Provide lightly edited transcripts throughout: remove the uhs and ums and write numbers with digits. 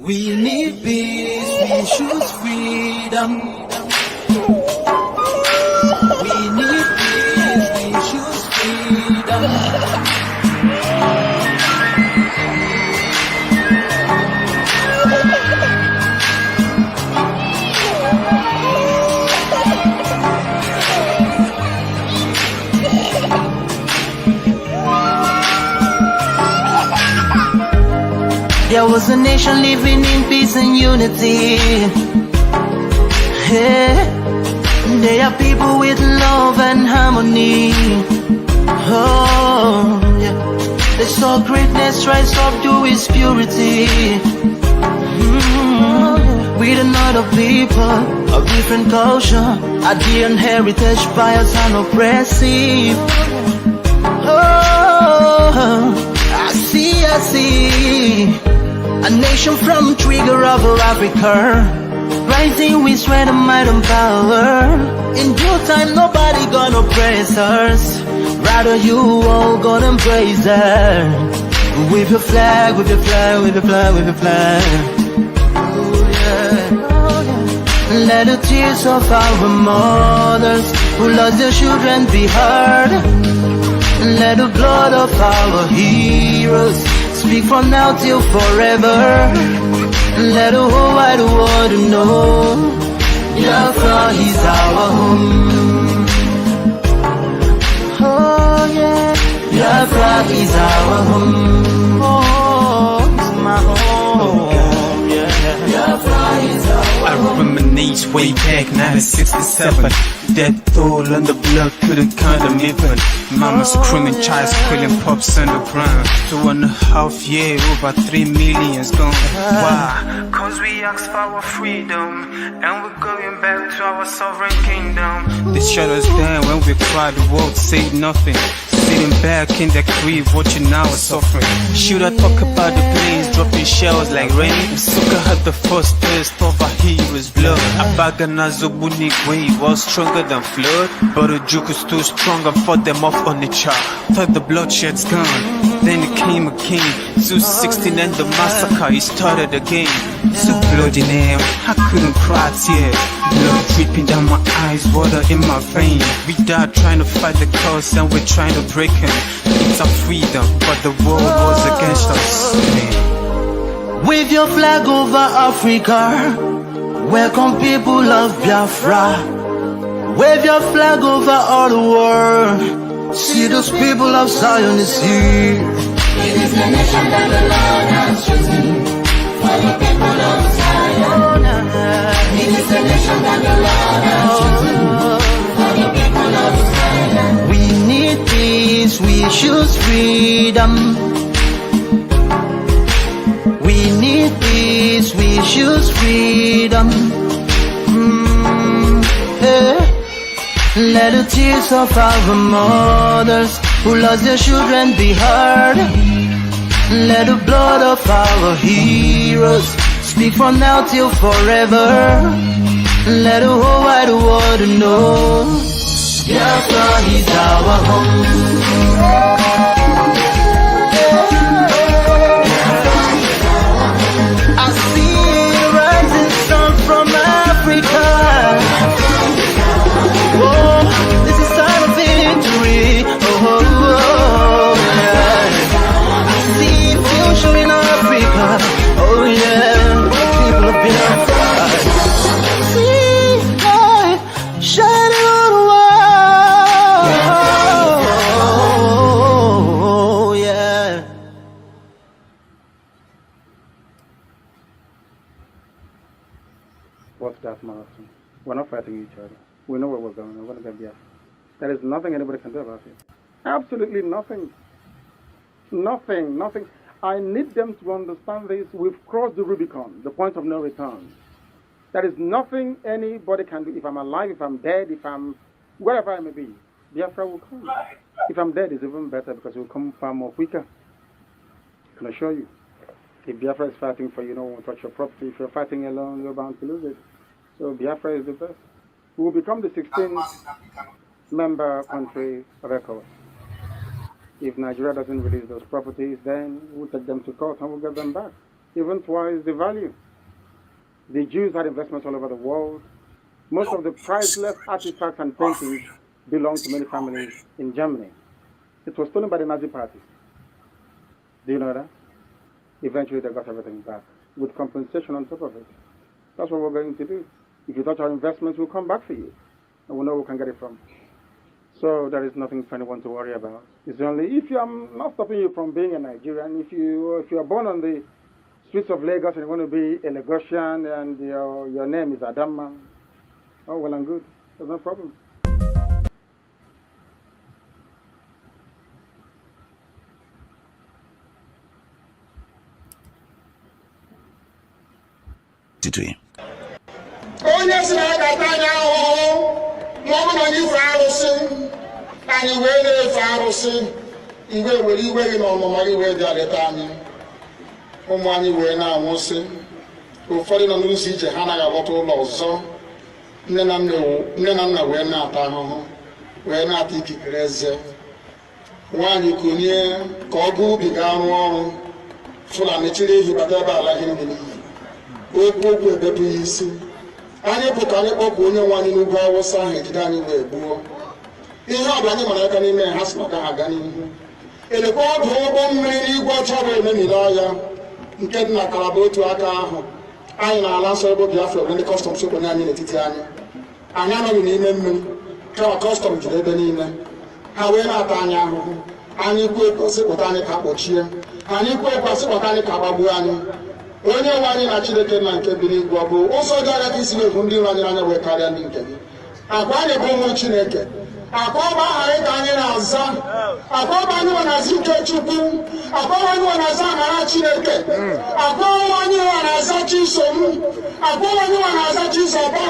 We need peace, we choose freedom. We need peace, we choose freedom. There was a nation living in peace and unity. Yeah. They are people with love and harmony. Oh, yeah. They saw greatness rise up to its purity. With another people of different culture, a different heritage, bias and oppressive. Oh, I see. A nation from trigger of Africa, rising with strength and might and power. In due time, nobody gonna praise us. Rather, you all gonna embrace her. With your flag, with your flag, with your flag, with your flag. Oh, yeah. Let the tears of our mothers who lost their children be heard. Let the blood of our heroes speak from now till forever. Let the whole wide world know Biafra is our home. Oh yeah, Biafra is our home. Oh, it's my home. Yeah, Biafra is our home. I reminisce way back 1967. Death toll on the blood couldn't count them even. Mama screaming, child squealing, pops on the ground. 2.5 years, over 3 million's gone. Why? Cause we asked for our freedom, and we're going back to our sovereign kingdom. They shut us down when we cried, the world said nothing. Sitting back in the crib, watching our suffering. Should I talk about the planes dropping shells like rain? Suka had the first taste of a hero's blood. Abagana Zobuni wave was stronger than flood, but the juke is too strong and fought them off on the chart. Thought the bloodshed's gone, then it came again. 216 and the massacre, it started again. So bloody name, I couldn't cry tears. Blood dripping down my eyes, water in my veins. We died trying to fight the cause and we're trying to break him. It's our freedom, but the world was against us. Wave your flag over Africa. Welcome people of Biafra. Wave your flag over all the world. See those people of Zion is here. It is the nation that the Lord has chosen for the people of Zion. It is the nation that the Lord has chosen for the people of Zion. We need peace, we choose freedom. We need peace, we choose freedom. Let the tears of our mothers who lost their children be heard. Let the blood of our heroes speak from now till forever. Let the whole wide world know Biafra is our home. I see rising sun from Africa. Oh, this is sign of victory. Oh, yeah. I see future in Africa. Oh, yeah. People of Biafra. See light shining on the world. Oh, yeah. What's that, marathon? We're not fighting each other. We know where we're going. We're going to get Biafra. There is nothing anybody can do about it. Absolutely nothing. Nothing. I need them to understand this. We've crossed the Rubicon, the point of no return. There is nothing anybody can do. If I'm alive, if I'm dead, if I'm wherever I may be, Biafra will come. If I'm dead, it's even better because it will come far more quicker. I can assure you. If Biafra is fighting for you, no one will touch your property. If you're fighting alone, you're bound to lose it. So Biafra is the best. We will become the 16th member country of ECOWAS. If Nigeria doesn't release those properties, then we'll take them to court and we'll get them back. even twice the value. The Jews had investments all over the world. Most of the priceless artifacts and paintings belong to many families in Germany. It was stolen by the Nazi Party. Do you know that? Eventually they got everything back with compensation on top of it. That's what we're going to do. If you touch our investments, we'll come back for you. And we'll know where we can get it from. So there is nothing for anyone to worry about. It's only if I'm not stopping you from being a Nigerian, if you are born on the streets of Lagos and you want to be a Lagosian and your name is Adama, oh, well and good. There's no problem. Onye si na agata anya ahụhụ ma ọ bụ na anyị ife arụsị anyị wee na-efe arụsị mgbe were iwe gị na ọmụma gị wee bịa leta anyị ụmụ anyị wee na-anwụsị ụfọdụ nọ n'ụzọ ije ha anaghị alọta ụlọ ọzọ nne na nna wee na-ata ahụhụ wee na-ata ikikere eze nwaanyị kunye ka ọ gaa ubi gaa rụọ ọrụ Fulani chiri ehi bata ebe ala ihe n'iyi okwu ebepụghị isi anyị bụ ka anyị kpọpụ onye nwe anyị n'ugwu Awụsa ahụ ejide anyị wee gbuo ihe ọ bụ anyị mara aka n'ime ha si maka ha aga n'ihu elekwa ọdụ ụgbọ mmiri n'igwe ọcha bụ ememiri ọhịa nke dị na Kalaba otu aka ahụ anyị na-ala nsọ ebe Biafra ndị kọstọm sokwenye anyị n'etiti anyị anọghị n'ime mmiri kama kọstọm jiri ebe niile ha wee na-ata anyị ahụhụ anyị kwuo ekosịpụta anyị ka kpọchie anyị kwuo ekosịpụta anyị ka gbagbuo anyị onye nwe anyị na Chineke na nke bi n'igwe ọ bụ ụzọ dị anya ka isi na-ekwu ndị iro anyị anya wee karịa ndị nke gị akwa anyị bụ ụmụ Chineke akwa ọba aha anyị ka anyị na-aza akwa ọba anyị nwe na-aza ike Chukwu akwa ọba anyị nwe na-aza amara Chineke akwa ọba anyị nwe na-aza Chisom akwa ọba anyị nwe na-aza Chizọba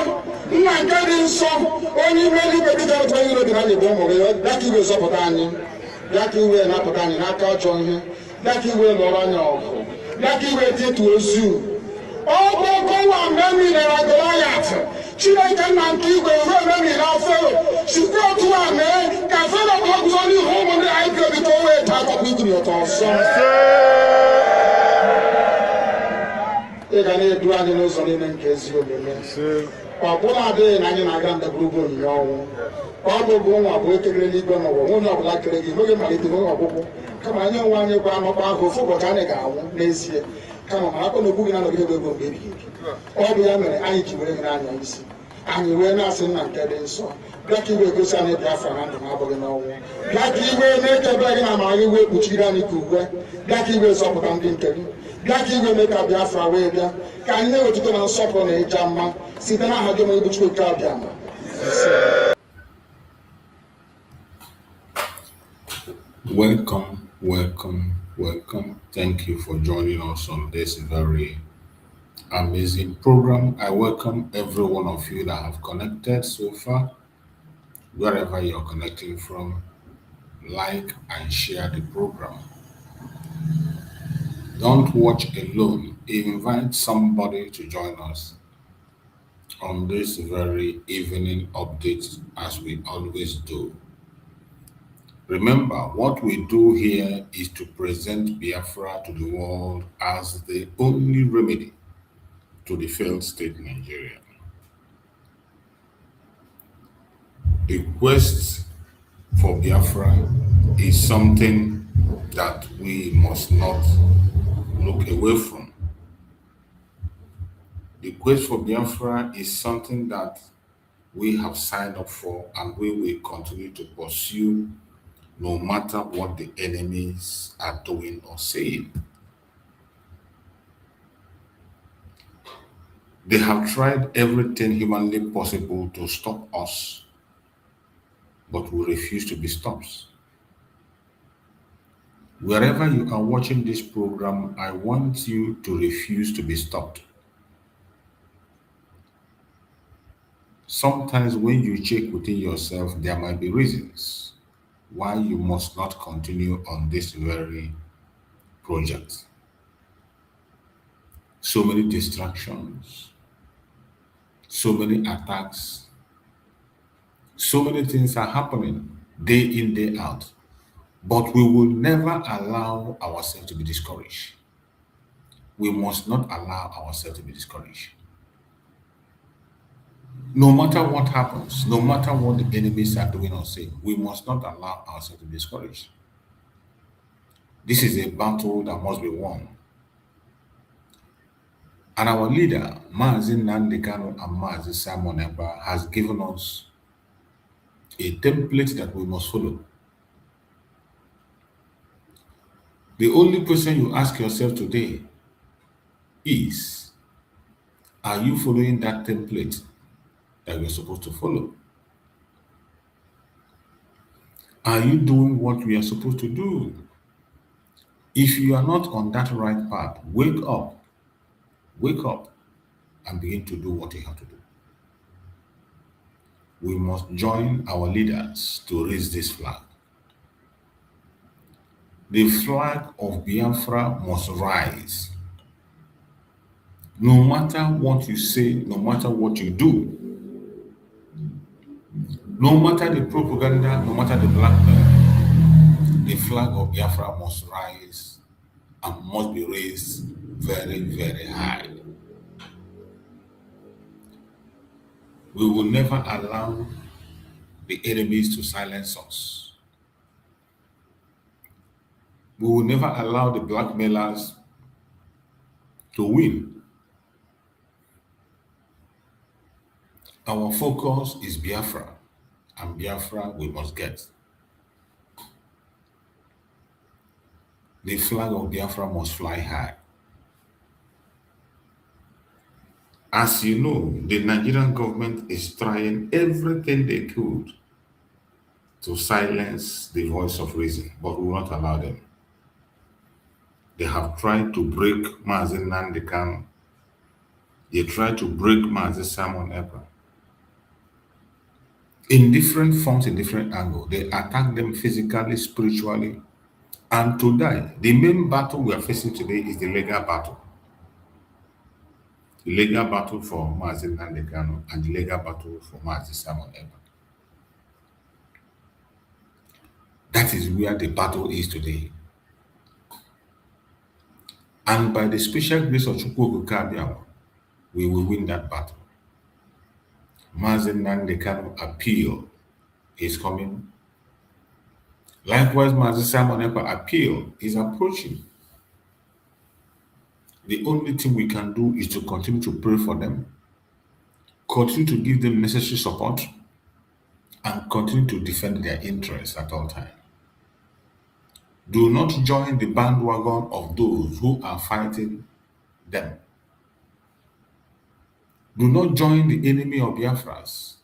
nna nke dị nsọ onye ime eluigwe dịka otu onye iro dị na anyị bụ ụmụ gị bịa ka iwe zọpụta anyị bịa ka iwe napụta anyị n'aka ọjọọ ihe bịa ka iwe lụọrọ anyị ọgụ Lucky way to zoo. Oh, go on, memory and Goliath. Chineke na nke igwe memory n'afọ. Sukwu otu a mee ka fero ọgụgụ onye home ndị anyị ga biko wee taa akọkọ igwe ọtọ ọsọ. Ị ga na-edu anyị n'ụzọ niile nke ezi omume. Ọ bụla adịghị na anyị na-aga ndagwurugwu onyinye ọnwụ. Ọ bụ nwa bụ ekele n'igwe n'ụwa onye ọbụla kere gị n'oge malite n'oge ọgwụgwụ. Kama anyị nwe anyị gwa anọkwa ahụ ofu ụbọchị anyị ga-anwụ n'ezie kama ma akọ na ogbu gị na-anọgide ebe ego mgbe ebighị ebi ọ bụ ya mere anyị ji were gị n'anya isi anyị wee na-asị nna nke dị nsọ bịa ka iwe gosi anyị Biafra na ndụ na-abụghị n'ọnwụ bịa ka iwe mee ka ebe gị na amara gị wee kpuchiri anyị ka uwe bịa ka iwe zọpụta ndị nke gị bịa ka iwe mee ka Biafra wee bịa ka anyị na-ewetụta na nsọpụrụ na ịja mma site n'aha gị onye bụ Chineke abịa ma Welcome. Thank you for joining us on this very amazing program. I welcome every one of you that have connected so far. Wherever you're connecting from, like and share the program. Don't watch alone. Invite somebody to join us on this very evening update as we always do. Remember, what we do here is to present Biafra to the world as the only remedy to the failed state Nigeria. The quest for Biafra is something that we must not look away from. The quest for Biafra is something that we have signed up for and we will continue to pursue no matter what the enemies are doing or saying. They have tried everything humanly possible to stop us, but we refuse to be stopped. Wherever you are watching this program, I want you to refuse to be stopped. Sometimes when you check within yourself, there might be reasons why you must not continue on this very project. So many distractions, so many attacks, so many things are happening day in, day out. But we will never allow ourselves to be discouraged. we must not allow ourselves to be discouraged. No matter what happens, no matter what the enemies are doing or saying, we must not allow ourselves to be discouraged. This is a battle that must be won. And our leader, Nnamdi Kanu and Simon Ekpa, has given us a template that we must follow. The only question you ask yourself today is, are you following that template that you're supposed to follow? Are you doing what we are supposed to do? If you are not on that right path, wake up, and begin to do what you have to do. We must join our leaders to raise this flag. The flag of Biafra must rise. No matter what you say, no matter what you do, no matter the propaganda, no matter the blackmail, the flag of Biafra must rise and must be raised very, very high. We will never allow the enemies to silence us. We will never allow the blackmailers to win. Our focus is Biafra, and Biafra we must get. The flag of Biafra must fly high. As you know, the Nigerian government is trying everything they could to silence the voice of reason, but we will not allow them. They have tried to break Nnamdi Kanu. They tried to break Simon Ekpa. In different forms, in different angles. They attack them physically, spiritually, and today, the main battle we are facing today is the legal battle. The legal battle for Nnamdi Kanu and the legal battle for Simon Ekpa. That is where the battle is today. And by the special grace of Chukwu, we will win that battle. Nnamdi Kanu appeal is coming. Likewise, Simon Ekpa appeal is approaching. The only thing we can do is to continue to pray for them, continue to give them necessary support, and continue to defend their interests at all times. Do not join the bandwagon of those who are fighting them. Do not join the enemy of Biafras.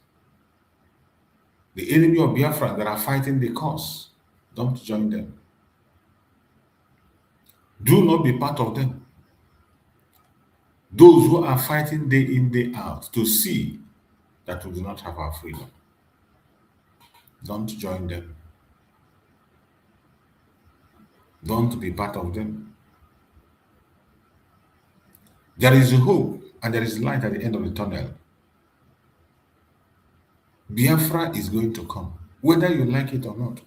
The enemy of Biafra that are fighting the cause. Don't join them. Do not be part of them. Those who are fighting day in, day out to see that we do not have our freedom. Don't join them. Don't be part of them. There is a hope and there is light at the end of the tunnel. Biafra is going to come, whether you like it or not.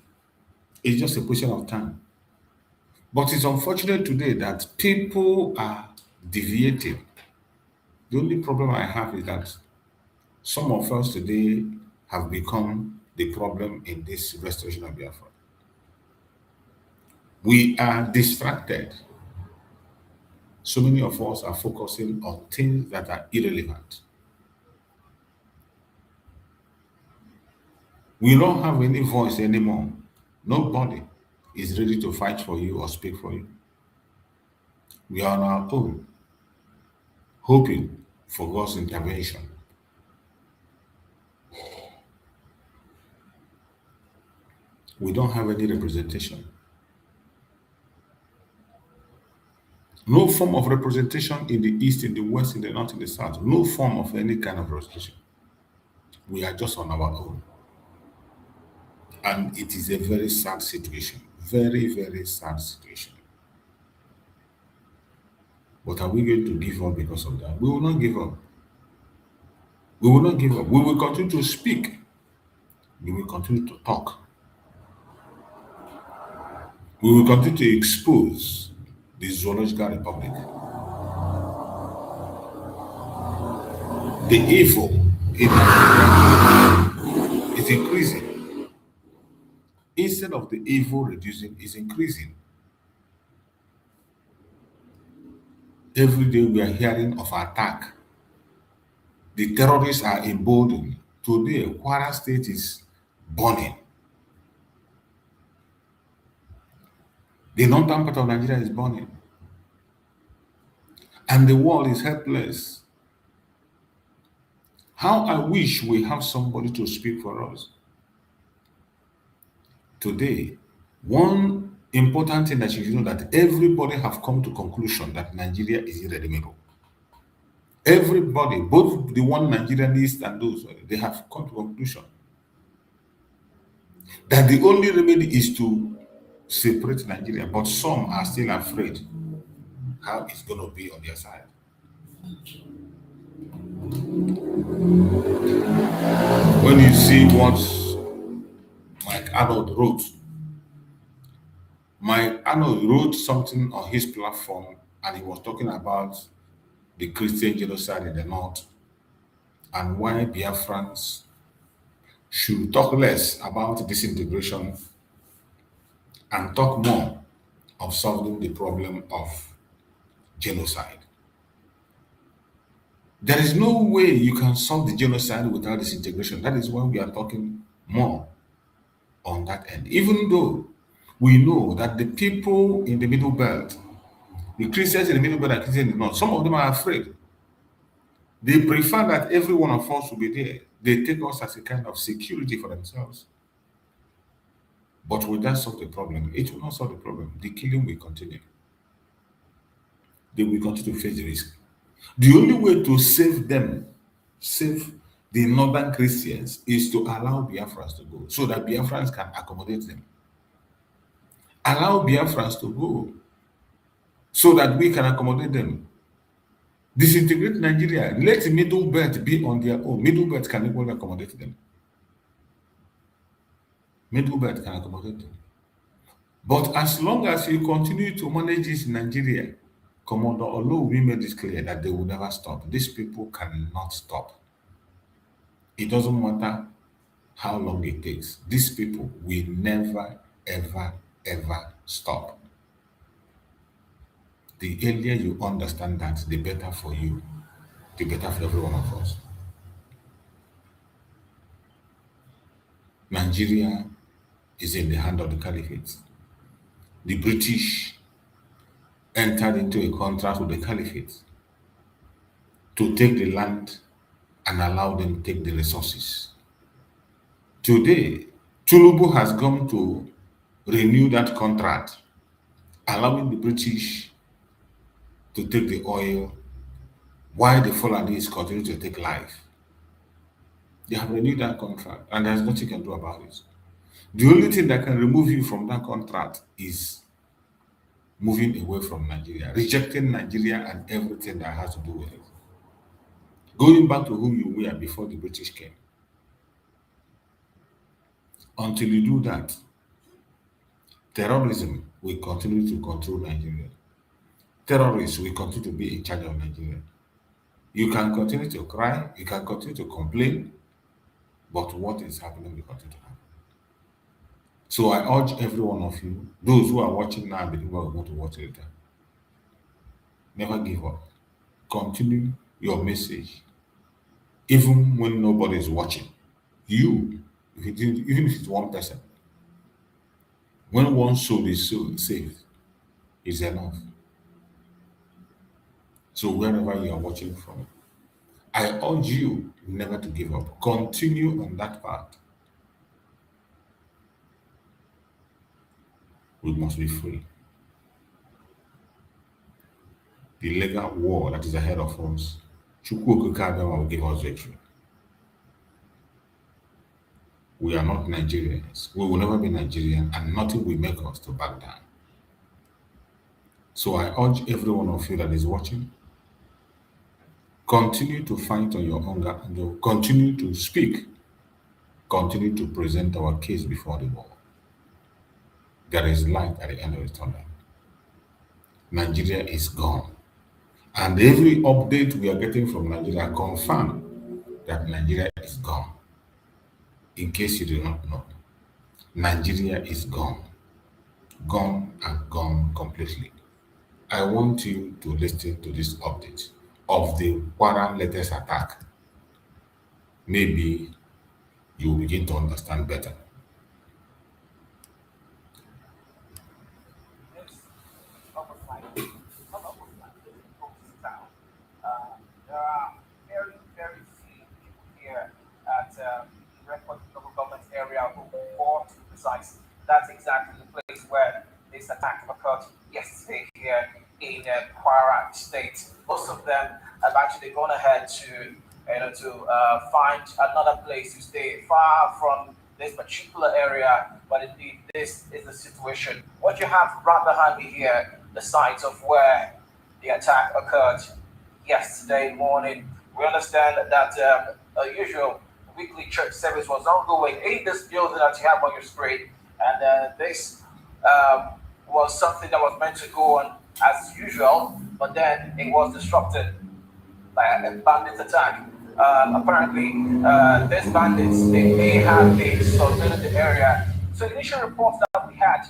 It's just a question of time. But it's unfortunate today that people are deviating. The only problem I have is that some of us today have become the problem in this restoration of Biafra. We are distracted. So many of us are focusing on things that are irrelevant. We don't have any voice anymore. Nobody is ready to fight for you or speak for you. We are on our own, hoping for God's intervention. We don't have any representation. No form of representation in the East, in the West, in the North, in the South. No form of any kind of representation. We are just on our own. And it is a very sad situation. Very, very sad situation. But are we going to give up because of that? We will not give up. We will not give up. We will continue to speak. We will continue to talk. We will continue to expose the Zoological Republic. The evil in Nigeria is increasing. Instead of the evil reducing, is increasing. Every day we are hearing of attack. The terrorists are emboldened. Today, Kwara State is burning. The northern part of Nigeria is burning. And the world is helpless. How I wish we have somebody to speak for us. Today, one important thing that you should know, that everybody have come to conclusion that Nigeria is irredeemable. Everybody, both the one Nigerianists and those, they have come to conclusion that the only remedy is to separate Nigeria, but some are still afraid how it's going to be on their side. When you see what Mike Arnold wrote something on his platform, and he was talking about the Christian genocide in the north and why Biafrans should talk less about disintegration and talk more of solving the problem of genocide. There is no way you can solve the genocide without disintegration. That is why we are talking more on that end. Even though we know that the people in the Middle Belt, the Christians in the Middle Belt and Christians in the North, some of them are afraid. They prefer that every one of us will be there. They take us as a kind of security for themselves. But will that solve the problem? It will not solve the problem. The killing will continue. They will continue to face the risk. The only way to save them, save the northern Christians, is to allow Biafrans to go so that Biafrans can accommodate them. Allow Biafrans to go so that we can accommodate them. Disintegrate Nigeria. Let the Middle Belt be on their own. Middle Belt can equally accommodate them. Middle Belt can accommodate them. But as long as you continue to manage this in Nigeria, Commander Olowi made it clear that they will never stop. These people cannot stop. It doesn't matter how long it takes. These people will never, ever, ever stop. The earlier you understand that, the better for you, the better for every one of us. Nigeria is in the hand of the caliphate. The British entered into a contract with the caliphate to take the land and allow them to take the resources. Today, Tinubu has come to renew that contract, allowing the British to take the oil while the Fulanis continue to take life. They have renewed that contract, and there's nothing you can do about it. The only thing that can remove you from that contract is moving away from Nigeria, rejecting Nigeria and everything that has to do with it. Going back to who you were before the British came. Until you do that, terrorism will continue to control Nigeria. Terrorists will continue to be in charge of Nigeria. You can continue to cry, you can continue to complain, but what is happening will continue to happen. So I urge every one of you, those who are watching now and the people who are going to watch later, never give up. Continue your message. Even when nobody is watching. You, even if it's one person, when one soul is saved, is enough. So wherever you are watching from, I urge you never to give up. Continue on that path. We must be free. The legal war that is ahead of us, Chukwu Okike will give us victory. We are not Nigerians. We will never be Nigerian, and nothing will make us to back down. So I urge every one of you that is watching, continue to fight on your hunger and continue to speak, continue to present our case before the world. There is light at the end of the tunnel. Nigeria is gone. And every update we are getting from Nigeria confirm that Nigeria is gone. In case you do not know, Nigeria is gone. Gone and gone completely. I want you to listen to this update of the Kwara latest attack. Maybe you will begin to understand better. There are very, very few people here at Record Local Government Area of 4 to be precise. That's exactly the place where this attack occurred yesterday here in Kwara State. Most of them have actually gone ahead to find another place to stay far from this particular area. But indeed, this is the situation. What you have right behind me here, the site of where the attack occurred yesterday morning. We understand that usual weekly church service was ongoing in this building that you have on your screen, and this was something that was meant to go on as usual, but then it was disrupted by a bandit attack. Apparently, these bandits, they may have been surveilling the area. So the initial reports that we had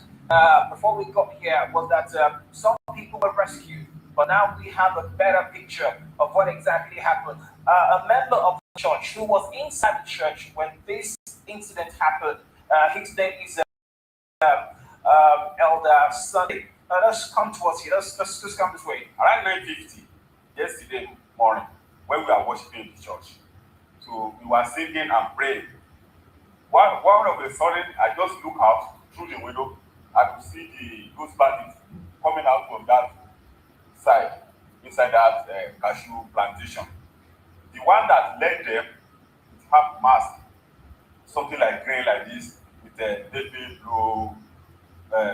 before we got here was that some people were rescued, but now we have a better picture of what exactly happened. A member of the church who was inside the church when this incident happened, his name is Elder Sunday. Let's come towards here. Let's come this way. Around 9:50 yesterday morning, when we were worshiping in the church, so we were singing and praying. One of a sudden, I just look out through the window. I could see those bandits coming out from that side, inside that cashew plantation. The one that led them have mask, something like green like this, with a baby blue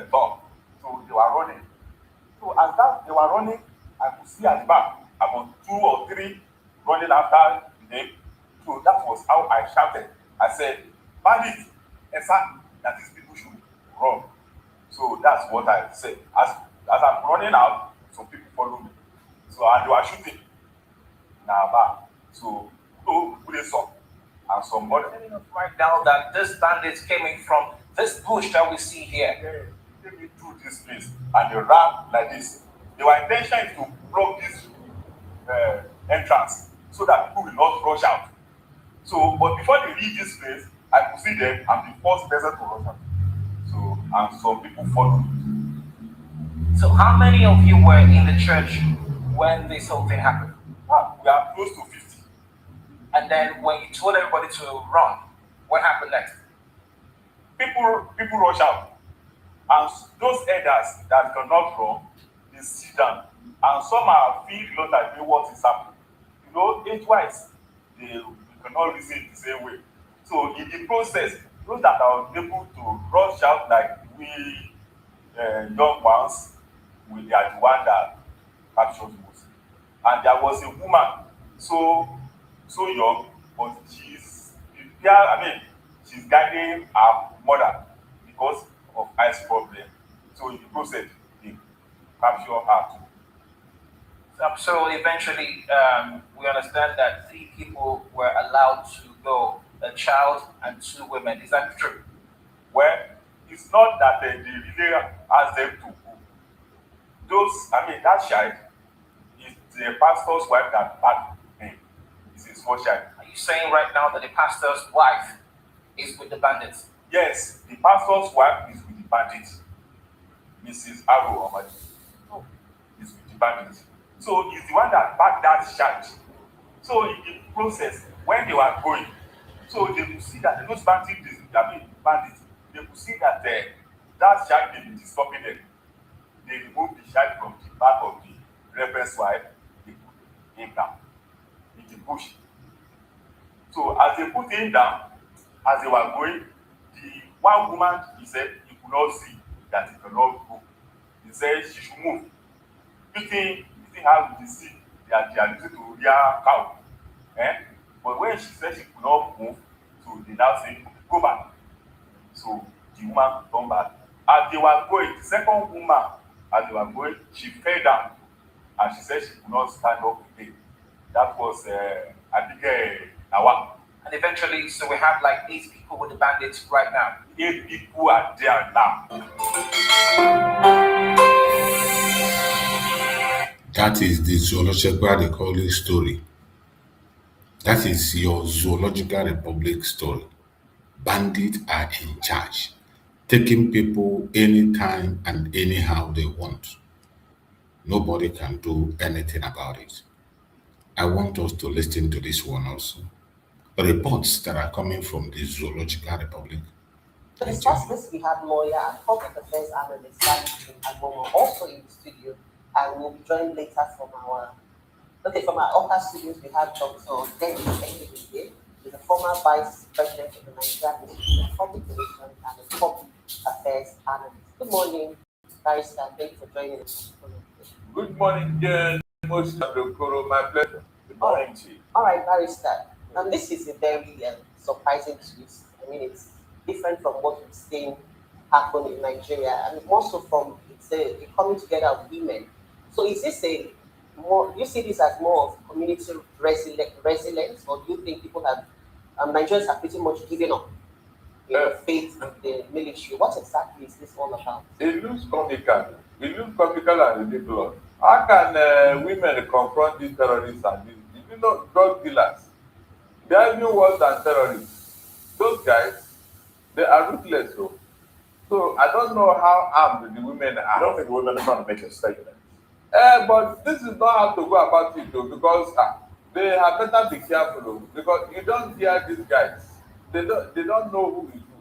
top. So they were running. So as that they were running, I could see at the back about 2 or 3 running after them. So that was how I shouted. I said, bandits, that these people should run. So that's what I said. As I'm running out, some people follow me. So and they were shooting. So they saw. And somebody right now that this bandits came in from this bush that we see here. They came through this place and they ran like this. Their intention is to block this entrance so that people will not rush out. So, but before they reach this place, I could see them and the first person to rush out. So, and some people followed. So, how many of you were in the church when this whole thing happened? We are close to 50. And then, when you told everybody to run, what happened next? People rush out, and those elders that cannot run, they sit down, and some are feel not like what is happening. You know, age-wise, they cannot reason the same way. So in the process, those that are able to rush out like we young ones, we are the one that captures most. And there was a woman so young, but she's guiding her mother because of eyes problem. So in the process, they capture her too. So eventually, we understand that 3 people were allowed to go, a child and 2 women. Is that true? Well, it's not that they really ask them to go. That child is the pastor's wife that had him. It's his first child. Are you saying right now that the pastor's wife is with the bandits? Yes, the pastor's wife is with the bandits. Mrs. Aro Amadi is with the bandits. So it's the one that backed that charge. So in the process, when they were going, so they could see that those bandits, they could see that that charge they been disturbing them. They removed the charge from the back of the reverend's wife, they put him down in the bush. So as they put him down, as they were going, the one woman, he said, he could not see that he cannot go. He said she should move. Beating her with the seed that they are using to rear cow. But when she said she could not move, so they now say, go back. So the woman turned back. As they were going, the second woman, as they were going, she fell down and she said she could not stand up again. That was Abigail Now what? And eventually, so we have like 8 people with the bandits right now. 8 people are there now. That is the zoological republic story. That is your zoological republic story. Bandits are in charge, taking people anytime and anyhow they want. Nobody can do anything about it. I want us to listen to this one also. Reports that are coming from the Zoological Republic. To discuss this, we have lawyer and public affairs analyst Nnamdi Kanu also in the studio, and we'll be joined later from our upper studios. We have Dr. Dennis Ekpa, who's the former vice president of the Nigerian Institute of Public Relations and a public affairs analyst. Good morning, Barrister. Thank you for joining us. Good morning, Jen. Most of the Koro, my pleasure. Good morning to you. All right, Barrister. This is a very surprising twist. I mean, it's different from what we've seen happen in Nigeria, and more so from a coming together of women. So is this you see this as more of community resilience, or do you think people have, Nigerians have pretty much given up faith in the military? What exactly is this all about? It looks comical. It looks comical and ridiculous. How can women confront these terrorists and these, drug dealers? They are even worse than terrorists. Those guys, they are ruthless. So I don't know how armed the women are. I don't think women are trying to make a statement. But this is not how to go about it though, because they have better be careful though, because you don't hear these guys. They don't know who is who.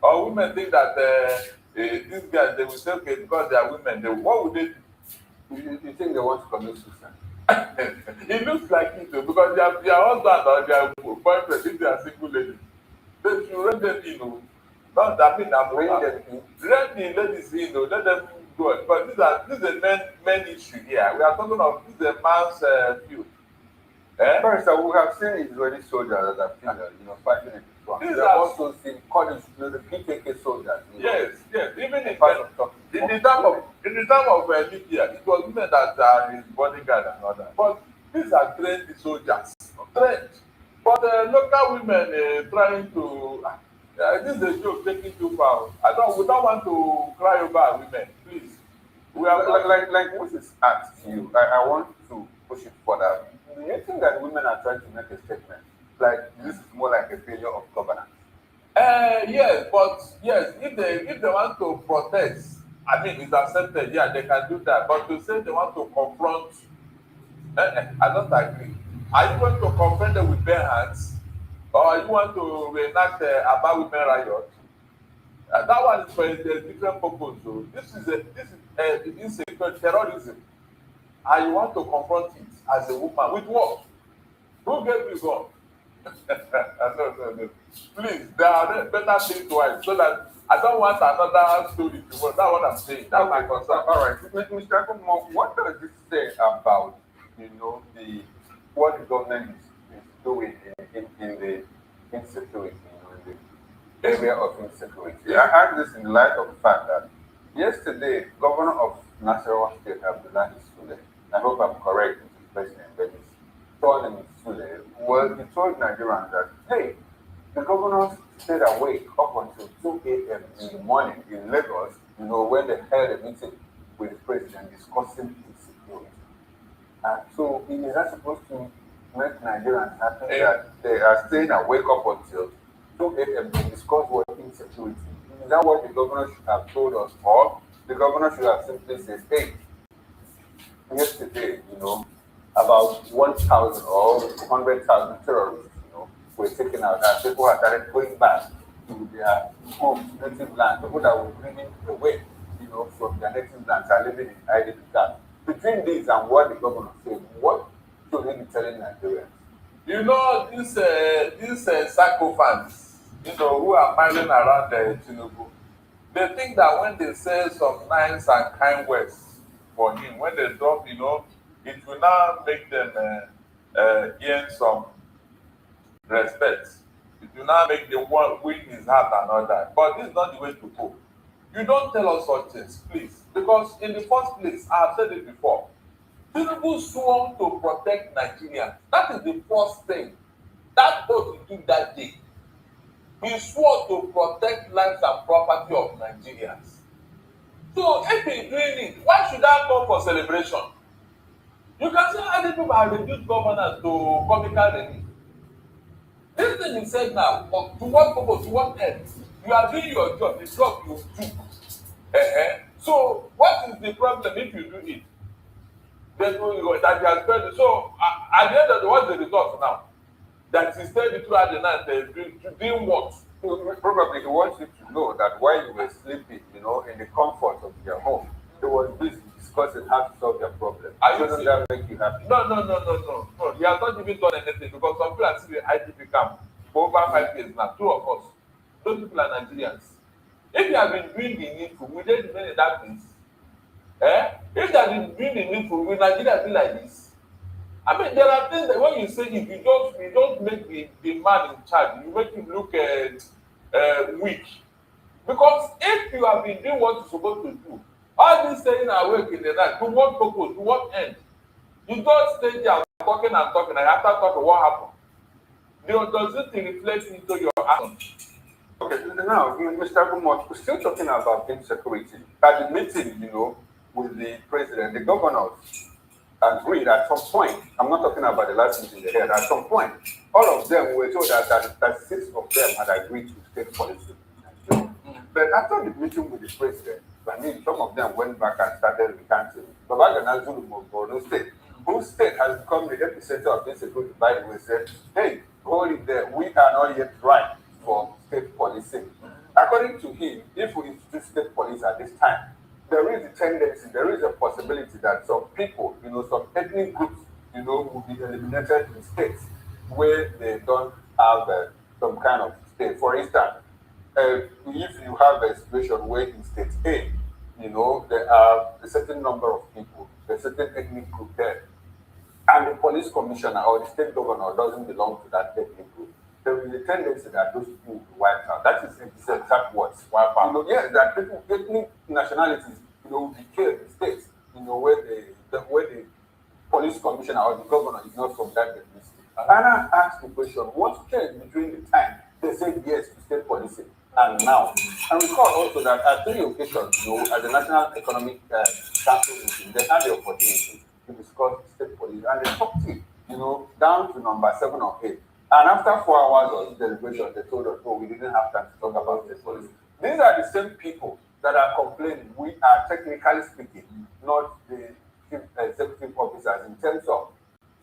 Or women think that these guys, they will say, okay, because they are women, what would they do? You think they want to commit suicide? It looks like it though, because their husband or their boyfriend, if they are single ladies, they should rent them in. Not that mean I'm rent them in. Rent the ladies in, let them go. But this is a men issue here. We are talking of this is a man's field. First, we have seen Israeli soldiers that are fighting in the front. We have also seen college, the PKK soldiers. Yes. Even in the time of Libya, it was women that are his bodyguard and all that. But these are trained soldiers. Trained. But local women trying to this is a joke taking too far. We don't want to cry over women, please. We are like Moses asked you. I want to push it further. Do you think that women are trying to make a statement? Like this is more like a failure of governance? Yes, if they want to protest, I mean it's accepted, they can do that. But to say they want to confront, I don't agree. Are you going to confront them with bare hands? Or you want to reenact about women riot? That one is for a different purpose. So this is insecure terrorism, and you want to confront it as a woman with what? Who gave you gun? No. Please, there are better things to it, so that I don't want another story to work. That's what I'm saying. That's my concern. All right, Mr. Akumo, what does this say about what the government is doing in the insecurity, in the area of insecurity? I ask this in light of the fact that yesterday, Governor of Nasarawa State, Abdullahi Sule, I hope I'm correct, Mr. President, but he's told him Sule, well, he told Nigerians that, hey, the governor stayed awake up until 2 a.m. in the morning in Lagos, when they held a meeting with the president discussing insecurity. And so he is not supposed to make Nigerians happy that they are staying awake up until 2 a.m. to discuss what insecurity. Is that what the governor should have told us? Or the governor should have simply said, hey, yesterday, about 1,000 or 100,000 terrorists, were taken out, and people have started going back to their homes, native land. People that were bringing away, from their native lands are living in idle camps. Between this and what the governor said, what should he be telling Nigerians? These psychophants, who are miling around Tinubu, they think that when they say some nice and kind words for him, when they drop, it will now make them gain some respect. It will now make them win his heart and all that. But this is not the way to go. You don't tell us such things, please. Because in the first place, I have said it before, Tinubu swore to protect Nigerians. That is the first thing. that oath he took that day, he swore to protect lives and property of Nigerians. So if he's doing it, why should that come for celebration? You can see how the people have reduced governance to comical relief. This thing he said now, to what purpose, to what end? You are doing your job, the job you do. So what is the problem if you do it? That he has failed. So at the end of the what's the result now? That he stayed throughout the night doing what? Probably he wants you to know that while you were sleeping, in the comfort of your home, he was busy discussing how to solve your problem. Shouldn't that make you happy? No. He has not even done anything because some people are still in IDP camp for over 5 years now. 2 of us. Those people are Nigerians. If you have been doing the needful, will they remain in that place? If they have been doing the needful, will Nigeria be like this? I mean, there are things that when you say if you don't make the man in charge, you make him look weak. Because if you have been doing what you're supposed to do, all this staying awake in the night, to what purpose, to what end? You don't stay there talking, and after talking, what happened? Does it reflect into your action? Okay, now, Mr. Gumot, we're still talking about insecurity. At the meeting, with the president, the governors agreed at some point. I'm not talking about the last meeting they had. At some point, all of them were told that 6 of them had agreed to state policy. But after the meeting with the president, some of them went back and started recanting. Babagana Zulu Borno State, whose state has become the epicenter of insecurity, by the way, said, hey, hold it there, we are not yet right for state policy. According to him, if we introduce state police at this time, there is a tendency, there is a possibility that some people, some ethnic groups, will be eliminated in states where they don't have some kind of state. For instance, if you have a situation where in state A, there are a certain number of people, a certain ethnic group there, and the police commissioner or the state governor doesn't belong to that ethnic group, there is a tendency that those people will be wiped out. That is the exact words. Wipe out. Yes, that people, ethnic nationalities, will be killed in states, where the police commissioner or the governor is not from that ethnicity. And I asked the question, what changed between the time they said yes to state policy and now? And recall also that at 3 occasions, at the National Economic Council meeting, they had the opportunity to discuss state policy, and they talked it, down to number 7 or 8. And after 4 hours of deliberation, they told us, we didn't have time to talk about state policy. These are the same people that are complaining. We are technically speaking, not the chief executive officers in terms of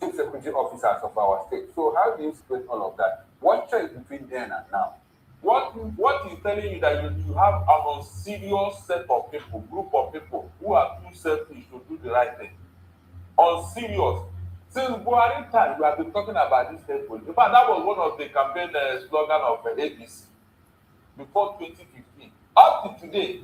chief security officers of our state. So how do you explain all of that? What changed between then and now? What is telling you that you have a serious set of people, group of people who are too selfish to do the right thing? On serious. Since Buhari time, we have been talking about this state police. In fact, that was one of the campaign slogan of ABC before 2015. Up to today,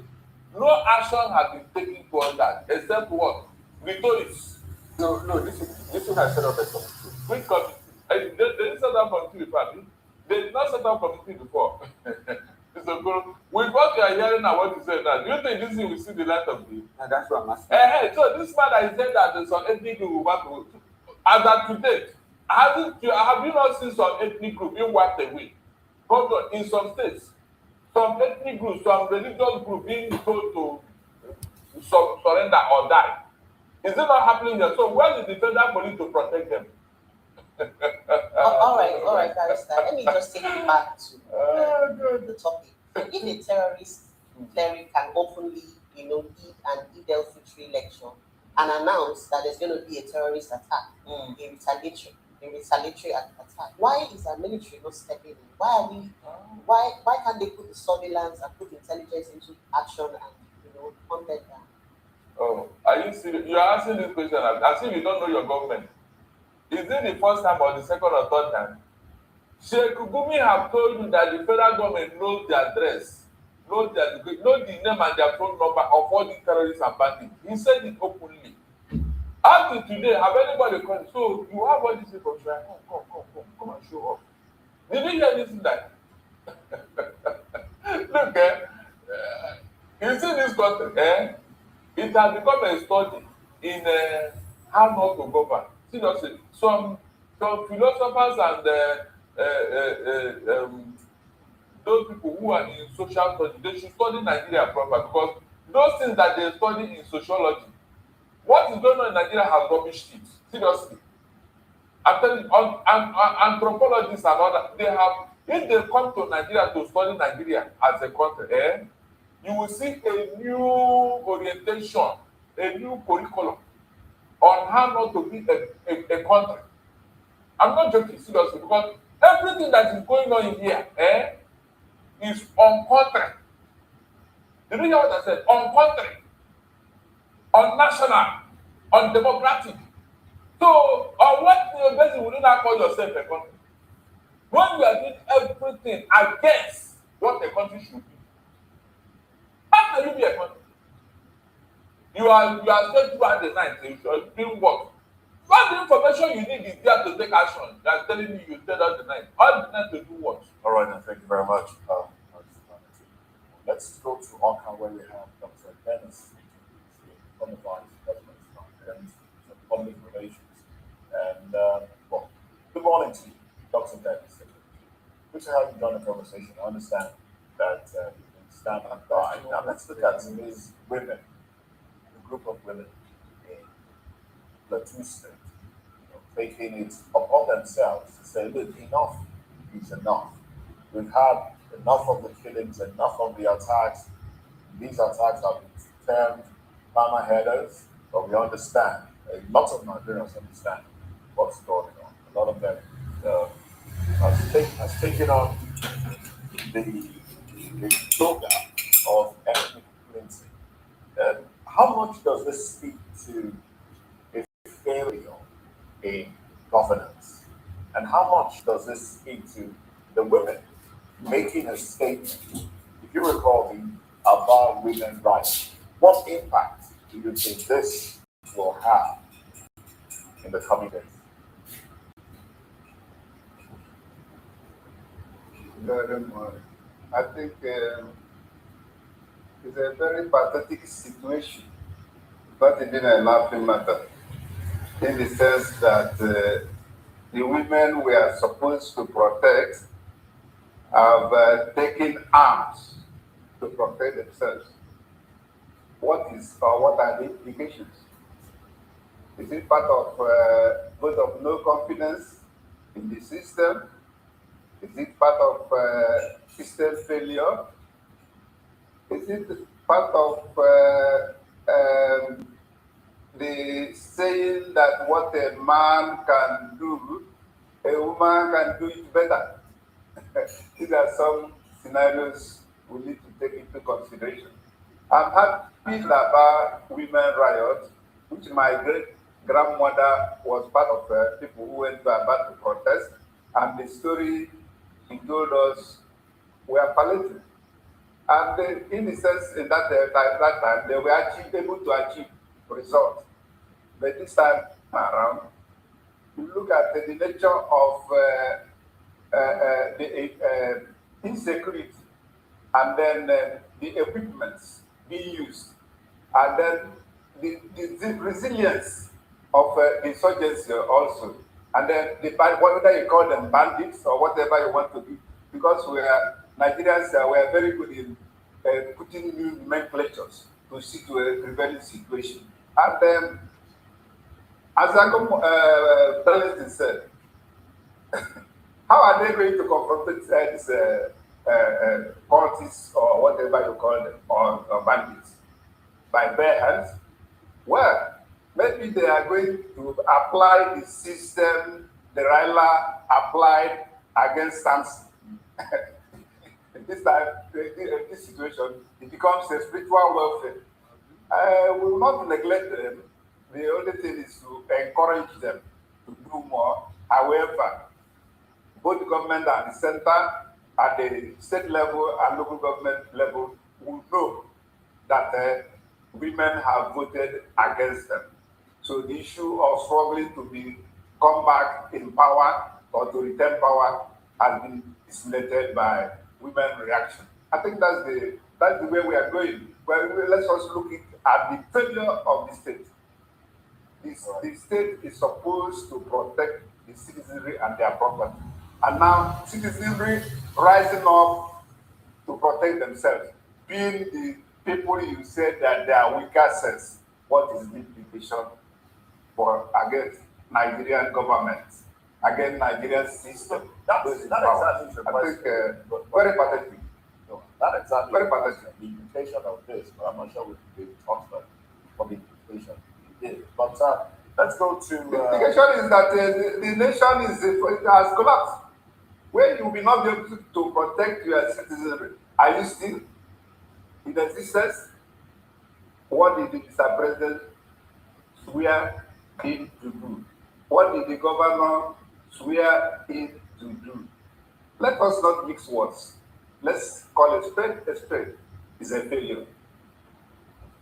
no action has been taken towards that, except what? Rhetorics. No, this one has set up a committee. Which committee? They didn't set up committee before. They did not set up committee before. With what you are hearing now, what you said now, do you think this thing will see the light of day? And that's what I'm asking. So this man that said that there's some ethnic group who want to, as of today, have you not seen some ethnic group being wiped away? Hold on, in some states, some ethnic groups, some religious group being told to surrender or die. Is it not happening here? So where is the federal police to protect them? All right, Barrister. Let me just take you back to the topic. If a terrorist cleric can openly, lead an Eid Fitri lecture and announce that there's going to be a terrorist attack, a retaliatory attack, why is our military not stepping in? Why can't they put the surveillance and put intelligence into action and hunt them down? Oh, are you serious? You are asking this question as if you don't know your government. Is it the first time or the second or third time? Sheikh Gumi have told you that the federal government knows the address, knows the name and their phone number of all the terrorists and bandits. He said it openly. Up to today, have anybody come? So you have all these people trying, come and show off. Did you hear this that? Look, you see this country, it has become a study in how not to govern. Seriously, some philosophers and those people who are in social studies, they should study Nigeria proper, because those things that they study in sociology, what is going on in Nigeria has rubbish it. Seriously. I'm telling you, anthropologists and all that, they have, if they come to Nigeria to study Nigeria as a country, you will see a new orientation, a new curriculum on how not to be a country. I'm not joking, seriously, because everything that is going on in here is on country. Did you hear what I said? On country, on national, on democratic. So, on what basis will you not call yourself a country? When you are doing everything against what a country should be, how can you be a country? You are still throughout the night, you are doing what? All the information you need is there to take action. They are telling you stayed out the night. All the night to do what? All right, then, thank you very much. Let's go to Oka, where we have Dr. Dennis from the Vice President of Public Relations. And, well, good morning to you, Dr. Dennis. Good to have you join the conversation. I understand that you can stand and by. Now, let's look at these women, a group of women in Plateau State, taking it upon themselves to say, look, enough is enough. We've had enough of the killings, enough of the attacks. These attacks have been termed mama headers, but we understand, lots of Nigerians understand what's going on. A lot of them has taken on the toga of ethnic cleansing. How much does this speak to a failure in governance? And how much does this speak to the women making a statement? If you recall the about women's rights, what impact do you think this will have in the coming days? I think it's a very pathetic situation, but even a laughing matter, in the sense that the women we are supposed to protect have taken arms to protect themselves. What are the implications? Is it part of vote of no confidence in the system? Is it part of system failure? Is it part of the saying that what a man can do, a woman can do it better? These are some scenarios we need to take into consideration. I'm happy about women riot, which my great-grandmother was part of people who went to Aba to protest, and the story he told us were palliative. And in a sense, in that time, they were able to achieve results. But this time around, you look at the nature of the insecurity, and then the equipments being used, and then the resilience of the insurgency also, and then whether you call them bandits or whatever you want to do, because Nigerians were very good in putting new nomenclatures to see to a prevailing situation. And as President said, how are they going to confront these cultists or whatever you call them, or bandits? By bare hands? Well, maybe they are going to apply the system the Raila applied against Samson. This time, in this situation, it becomes a spiritual welfare. We will not neglect them. The only thing is to encourage them to do more. However, both the government and the center, at the state level and local government level, will know that women have voted against them. So the issue of struggling to come back in power or to retain power has been stimulated by women reaction. I think that's the way we are going. Well, let's also look at the failure of the state. The state is supposed to protect the citizenry and their property. And now citizenry rising up to protect themselves, being the people you said that they are weaker sense. What is the implication for against Nigerian government, against Nigerian system? That's exactly the I question. think very pathetic. No, not exactly Very pathetic. the implication of this, but I'm not sure we can talk about what the implication is. But let's go to. The implication is that the nation it has collapsed. When you will not be able to protect your citizenry, are you still in existence? What did Mr. President swear in to do? What did the governor swear in to do? Let us not mix words. Let's call it straight. A straight is a failure.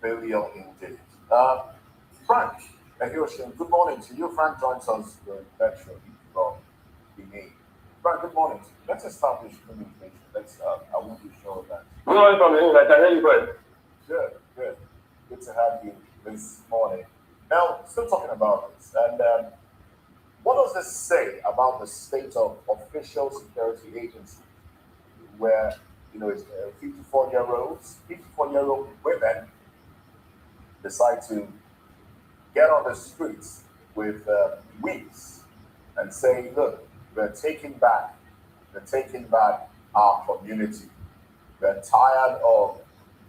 Failure indeed. Frank, Hiroshima, good morning to you. Frank joins us virtually from Benin. Frank, good morning to you. Let's establish communication. I want to show that. Good morning from England. I can hear you well. Good, good. Good to have you this morning. Now, still talking about this, and what does this say about the state of official security agencies, where it's 54-year-old women decide to get on the streets with wigs and say, "Look, we're taking back our community. We're tired of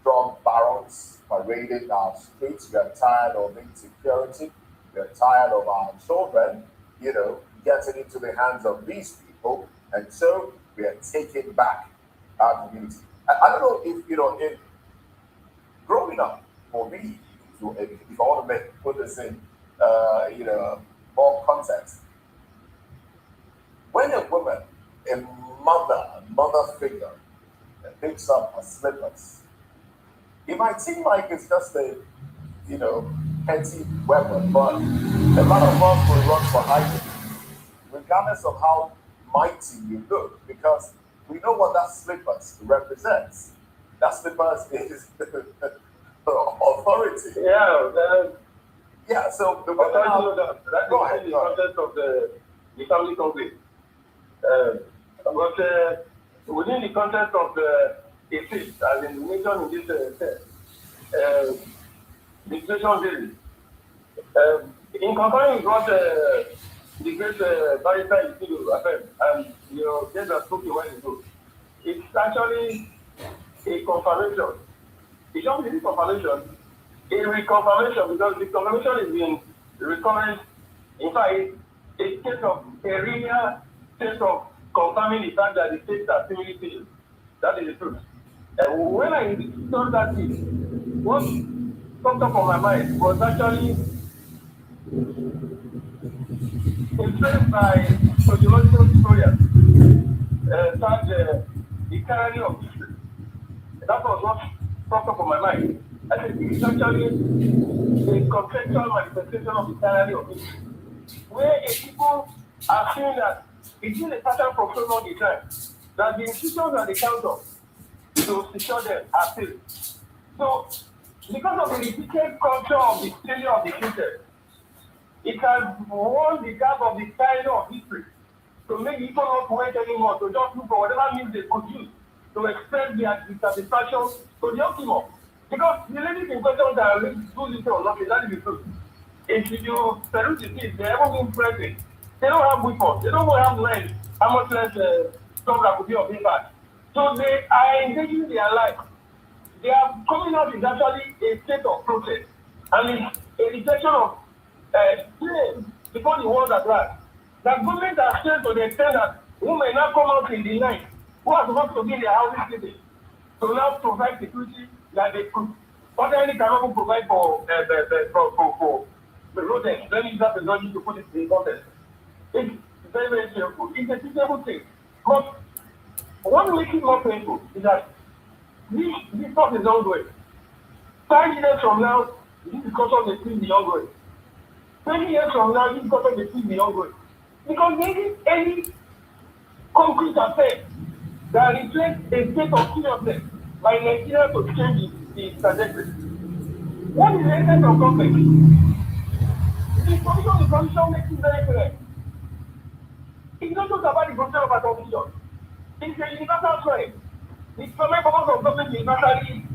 drug barons parading our streets. We're tired of insecurity. We're tired of our children, getting into the hands of these people. And so we are taking back our community." I don't know if, in growing up, for me, if I want to put this in, more context, when a woman, a mother figure, picks up her slippers, it might seem like it's just a, petty weapon, but a lot of us will run for hiding, regardless of how mighty you look, because we know what that slippers represents. That slippers is authority. Yeah, so the women that go ahead. The context of the family conflict. But within the context of the state, as in the nation in this sense, the situation varies. In comparing with what the great barrister Isidro and guests have spoken a while ago, it's actually a confirmation. It's not really confirmation, a reconfirmation, because the confirmation is being recurrent. In fact, a case of a real case of confirming the fact that the states are similarly failed. That is the truth. When I saw that thing, what popped up on my mind was actually influenced by sociological historians, such the tyranny of history. That was what popped up on my mind. I think it's actually a conceptual manifestation of the tyranny of history, where a people are seeing that it's been a pattern for so long a time that the institutions and the council to secure them are failed. So, because of the repeated culture of the failure of the future, it has won the gap of the tyranny of history to make people not wait anymore, to just look for whatever means they could use to express their dissatisfaction to the optimum. Because the ladies in question that are do this or nothing, that is the truth. If you peruse the things, they haven't been present. They don't have weapons. They don't have land. How much less stuff that could be of impact. So they are engaging their life. They are coming out is actually a state of protest. And it's a rejection of claims before the world at large. That government has said to the extent that women now come out in the night, who are supposed to be in their houses sleeping, to now provide security like they could. Ordinarily cannot even provide for the rodents. Let me use that technology to put it in context. It's very, very painful. It's a terrible thing. But what makes it more painful is that this stuff is ongoing. 5 years from now, this discussion may still be ongoing. 20 years from now, this discussion may still be ongoing. Because there isn't any concrete effect that reflects a state of seriousness by Nigeria to change the trajectory. What is the essence of government? The commission makes it very clear. It's not just about the control of our confusion. It's a universal threat. The government purpose of government is universally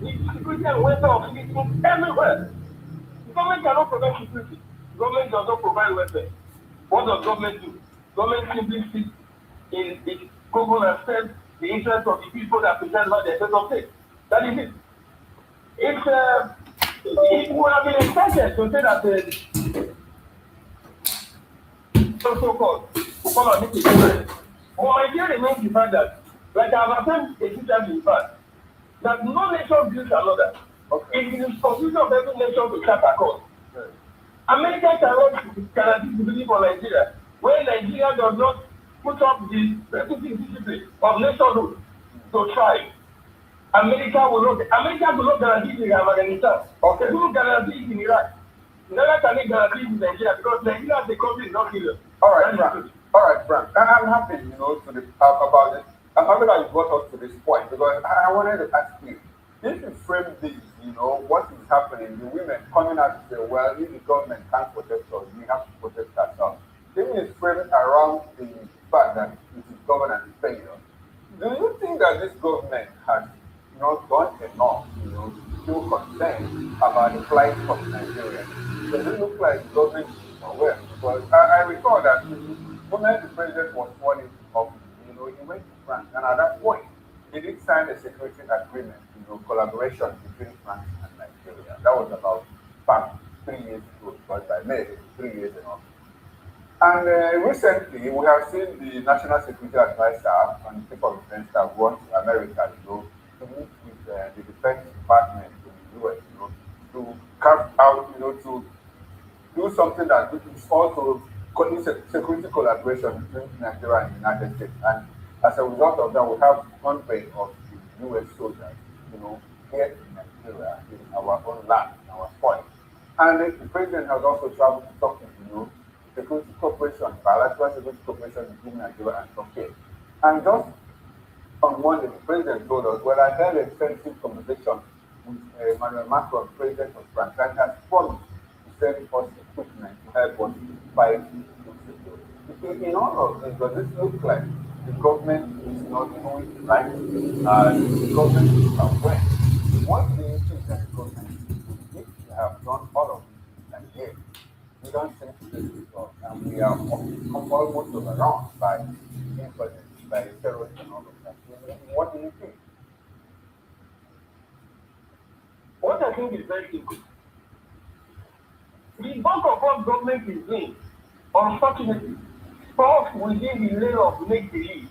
the security and welfare of citizens everywhere. The government cannot provide security. The government does not provide welfare. What does government do? Government simply sits in its Google and serves the interest of the people that present by the state of state. That is it. It would have been expected to say that so-called Ukoma make a difference. But my idea remains the fact that, like I have said a few times in the past, that no nation builds another. Okay. It is the responsibility of every nation to chart a course. Right. America cannot guarantee stability for Nigeria when Nigeria does not put up the requisite discipline of nationhood to try. America will not guarantee it in Afghanistan. Okay. They will guarantee it in Iraq. Neither can they guarantee it in Nigeria because Nigeria as a country is not serious. All right, Frank. All right, Frank. I'm happy, to talk about it. I'm happy that you brought us to this point because I wanted to ask you, if you frame this, what is happening, the women coming out to say, well, if the government can't protect us, we have to protect ourselves. If you frame it around the fact that it is governance failure, do you think that this government has not done enough, to feel concerned about the plight of Nigeria? Does it look like the government is aware? Because I recall that when the president was sworn into office, he went to France, and at that point, he did sign a security agreement, collaboration between France and Nigeria. That was about 3 years ago, but by May, 3 years in office. And recently, we have seen the National Security Advisor and the Chief of Defense Staff gone to America, to meet with the Defense Department in the US, to carve out, to do something that is also security collaboration between Nigeria and the United States. And as a result of that, we have hundreds of the US soldiers, here in Nigeria, in our own land, in our soil. And the president has also traveled to talk to, security cooperation, bilateral security cooperation between Nigeria and Turkey. And just on Monday, the president told us, well, I had an extensive conversation with Emmanuel Macron, president of France, and has promised to send us equipment to help us fight insecurity. In all of this, does this look like the government is not doing right? The government is aware. What do you think that the government is doing? If we have done all of this, and yet we don't seem to get results, and we are almost overrun by incidents, by terrorism and all of that. What do you think? What I think is very simple. The bulk of what government is doing, unfortunately, falls within the layer of make-believe.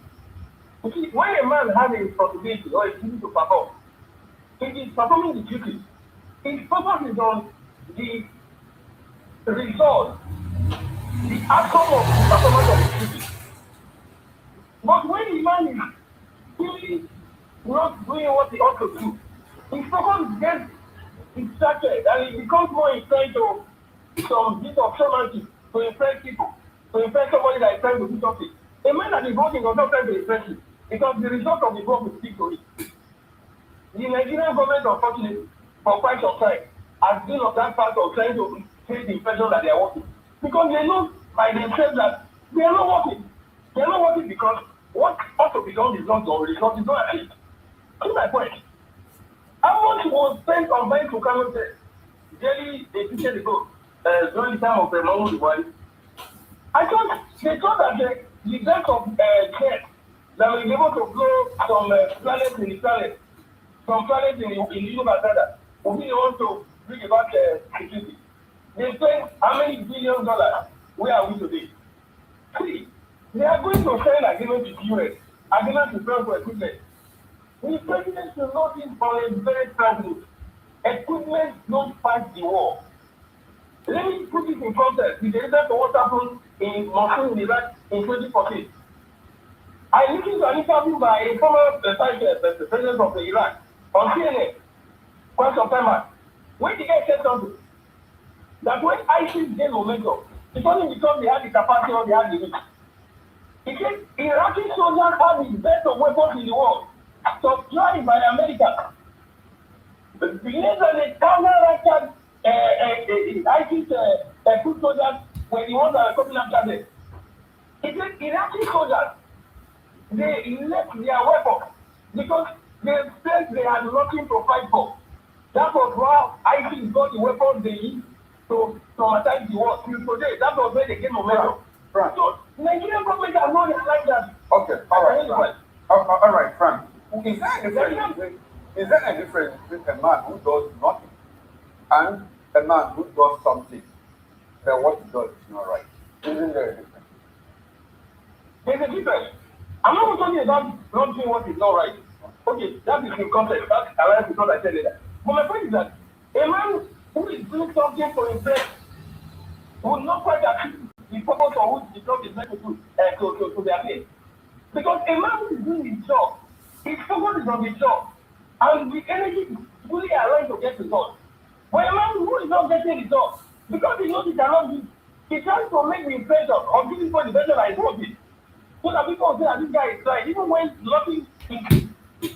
You see, when a man has a responsibility or a duty to perform, he is performing the duty. His focus is on the result, the outcome of the performance of the duty. But when the man is really not doing what he ought to do, his focus gets distracted and he becomes more inclined to some bit of showmanship to impress people, to impress somebody that is trying to do something. A man that is working does not try to impress you because the result of the work will speak to it. The Nigerian government, unfortunately, for quite some time, has been on that path of trying to create the impression that they are working. Because they know by themselves that they are not working. They are not working because what ought to be done is not done, result is not achieved. To my point. How much was spent on buying to Kanu daily a decade ago, during the time of Nnamdi Kanu? They thought that the death of jet that will be able to blow some planets in the planet, some planets in the universe, will be the one to bring about security. They spent how many $billions? Where are we today? See, they are going to sign agreement with the US, agreement to pay for equipment. The president should know this on a very frank note. Equipment don't fight the war. Let me put this in context with the result of what happened in Mosul in Iraq in 2014. I listened to an interview by a former the president of Iraq on CNN quite some time back. When the guy said something, that when ISIS gained momentum, it wasn't because they had the capacity or they had the reach. He said Iraqi soldiers have the best of weapons in the world, supplied by America. But believe that the counter-attack ISIS foot soldiers were the ones that were coming after them. It actually showed that they left their weapons because they said they had nothing to fight for. That was why ISIS got the weapons they used to traumatize the world. Till today, that was where they came momentum. Frank. So, Nigerian government has not realized that. Okay, all right, Frank. All right, Frank. Is there a difference between a man who does nothing and a man who does something? Then what he does is not right. Isn't there a difference? There's a difference. I'm not talking about not doing what is not right. Okay, that is in context. That's aligns with what I said later. But my point is that a man who is doing something for himself will not quite achieve the purpose for which the job is meant to do to their place. Because a man who is doing his job, his focus is on the job, and the energy is fully aligned to get results. But a man who is not getting results, because he knows he cannot do, he tries to make the impression of giving people the impression that he's working. So that people say that this guy is trying, even when nothing is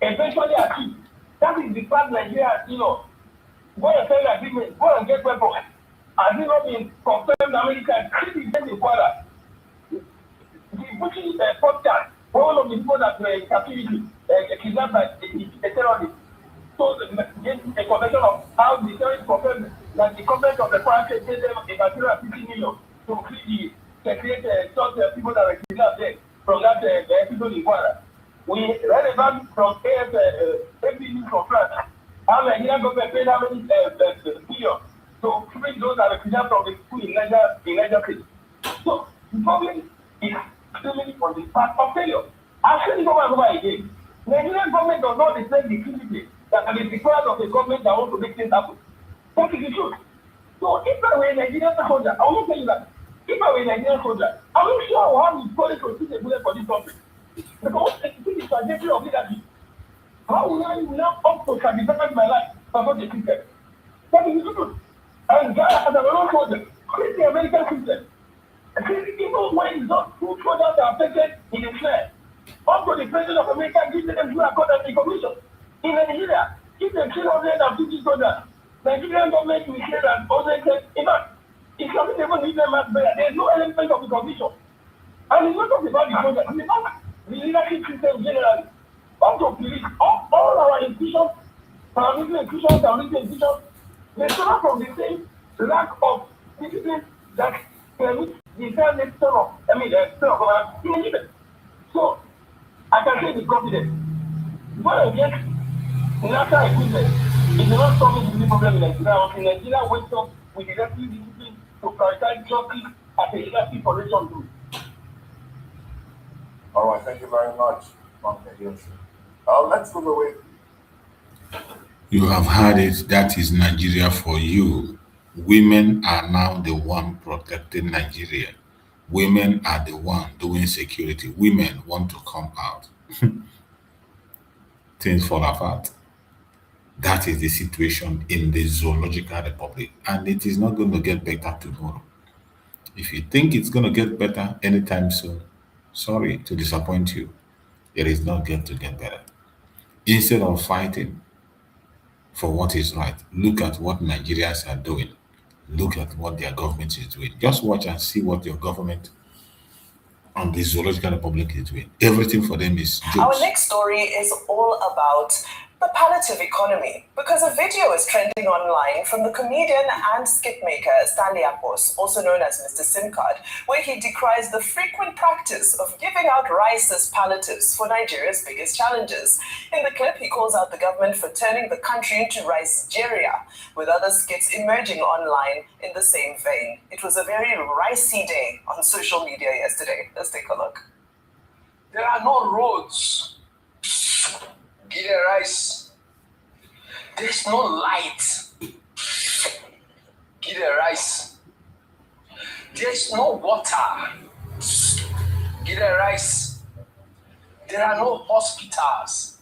eventually achieved. That is the fact Nigeria, go and send agreement, go and get weapons. Has it not been confirmed America created in Kwara? The British podcast, one of the people that were in captivity, kidnapped by a terrorist. So a convention of how the terrorists confirmed that the government of the Kwara gave them a material 50 million to create people that were kidnapped there from that people in Kwara. We read about from AFP from France how the Nigerian government paid how many billion to free those that were kidnapped from the school in Niger State. So the problem is extremely on the path of failure. I've said it over and over again. Nigerian government does not reflect the criticism that can be required of a government that wants to make things happen. That is the truth. So if I were a Nigerian soldier, I will not tell you that. If I were a Nigerian soldier, I'm not sure I will have the courage to shoot a bullet for this country. Because it's the trajectory of leadership. How will I now up to sacrifice my life for such a system? That is the truth. And Ghana, as a normal soldier, create the American system. Even when those two soldiers are affected in the flare, up to the president of America gives them full accord and recognition. In Nigeria, if they kill 150 soldiers, Nigerian government will say that in fact, it's something they won't need them as better. There is no element of recognition. And it's not just about the soldiers, it's about the leadership system generally. Up to police, all our institutions, paramilitary institutions, they suffer from the same lack of discipline that permits the entire nation of, in Nigeria. So, I can say with confidence, when I get national equipment, it will not solve the problem in Nigeria until Nigeria wakes up with the necessary discipline to prioritize justice as a leadership for nation do. All right, thank you very much, let's move away. You have heard it. That is Nigeria for you. Women are now the one protecting Nigeria. Women are the one doing security. Women want to come out. Things fall apart. That is the situation in the Zoological Republic. And it is not going to get better tomorrow. If you think it's going to get better anytime soon, sorry to disappoint you. It is not going to get better. Instead of fighting for what is right, look at what Nigerians are doing. Look at what their government is doing. Just watch and see what your government on the Zoological Republic is doing. Everything for them is jokes. Our next story is all about the palliative economy, because a video is trending online from the comedian and skit maker Stanley Apos, also known as Mr. SIM Card, where he decries the frequent practice of giving out rice as palliatives for Nigeria's biggest challenges. In the clip, he calls out the government for turning the country into rice-geria, with other skits emerging online in the same vein. It was a very ricey day on social media yesterday. Let's take a look. There are no roads. Give the rice. There's no light. Give the rice. There's no water. Give the rice. There are no hospitals.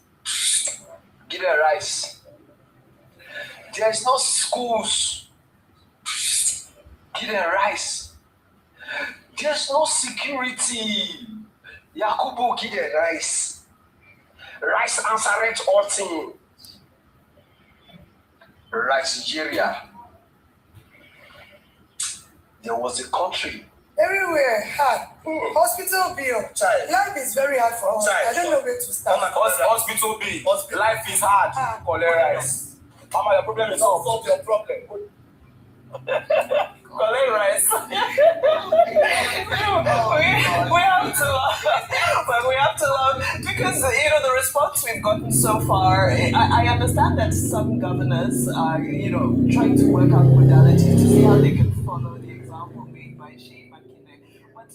Give the rice. There's no schools. Give the rice. There's no security. Yakubu, give the rice. Rice answered all things. Rice, Nigeria. There was a country Everywhere hard. Hospital bill. Child. Life is very hard for us. Child. I don't know where to start. Hospital bill. Life is hard. Cholera. Mama, your problem is not solve your problem. Collect rice. we have to love because the response we've gotten so far. I understand that some governors are trying to work out modalities to see how they can follow the example made by Sheikh Makinde. But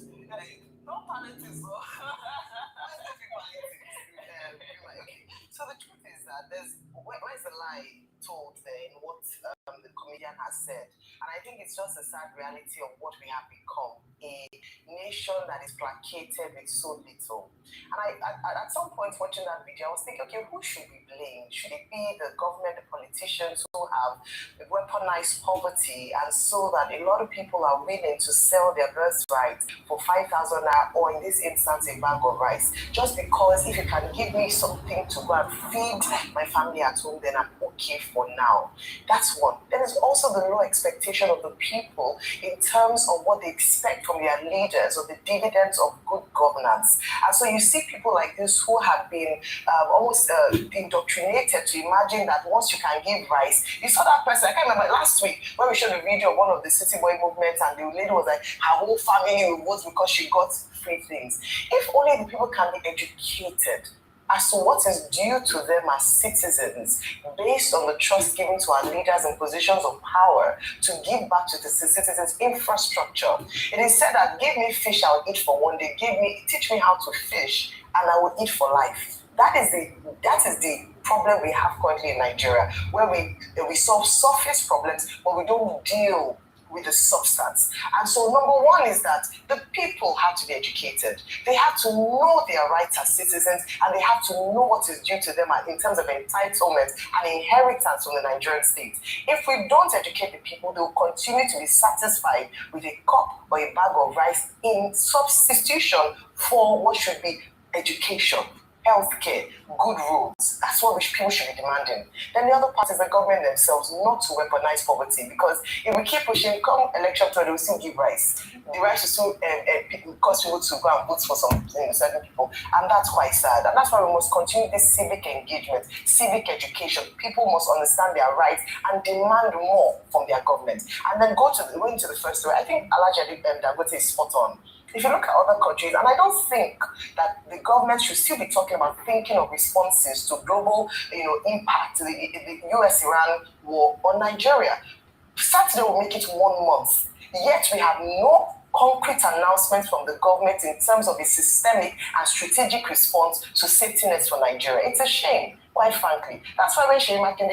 no palliatives. So the truth is that where's the lie told there in what the comedian has said? And I think it's just a sad reality of what we have become, a nation that is placated with so little. And at some point watching that video, I was thinking, okay, who should we blame? Should it be the government, the politicians who have weaponized poverty, and so that a lot of people are willing to sell their birthright for 5,000 naira, or in this instance, a bag of rice, just because if you can give me something to go and feed my family at home, then I'm okay for now. That's one. There is also the low expectation of the people in terms of what they expect from their leaders, or the dividends of good governance. And so you see people like this who have been almost indoctrinated to imagine that once you can give rice, you saw that person. I can't remember last week when we showed a video of one of the city boy movements, and the lady was like, her whole family will vote because she got free things. If only the people can be educated as to what is due to them as citizens, based on the trust given to our leaders in positions of power to give back to the citizens' infrastructure. It is said that give me fish, I'll eat for one day. Teach me how to fish, and I will eat for life. That is the problem we have currently in Nigeria, where we solve surface problems, but we don't deal with the substance. And so number one is that the people have to be educated. They have to know their rights as citizens, and they have to know what is due to them in terms of entitlement and inheritance from the Nigerian state. If we don't educate the people, they will continue to be satisfied with a cup or a bag of rice in substitution for what should be education, healthcare, good roads. That's what people should be demanding. Then the other part is the government themselves not to weaponize poverty, because if we keep pushing, come election time, they will still give rice. The rice will still cause people to go and vote for some certain people, and that's quite sad. And that's why we must continue this civic engagement, civic education. People must understand their rights and demand more from their government. And then go into the first story. I think Alhaji Dangote is spot on. If you look at other countries, and I don't think that the government should still be talking about thinking of responses to global, impact, the US-Iran war on Nigeria. Saturday will make it 1 month, yet we have no concrete announcements from the government in terms of a systemic and strategic response to safety nets for Nigeria. It's a shame, quite frankly. That's why when Sheikh Makinde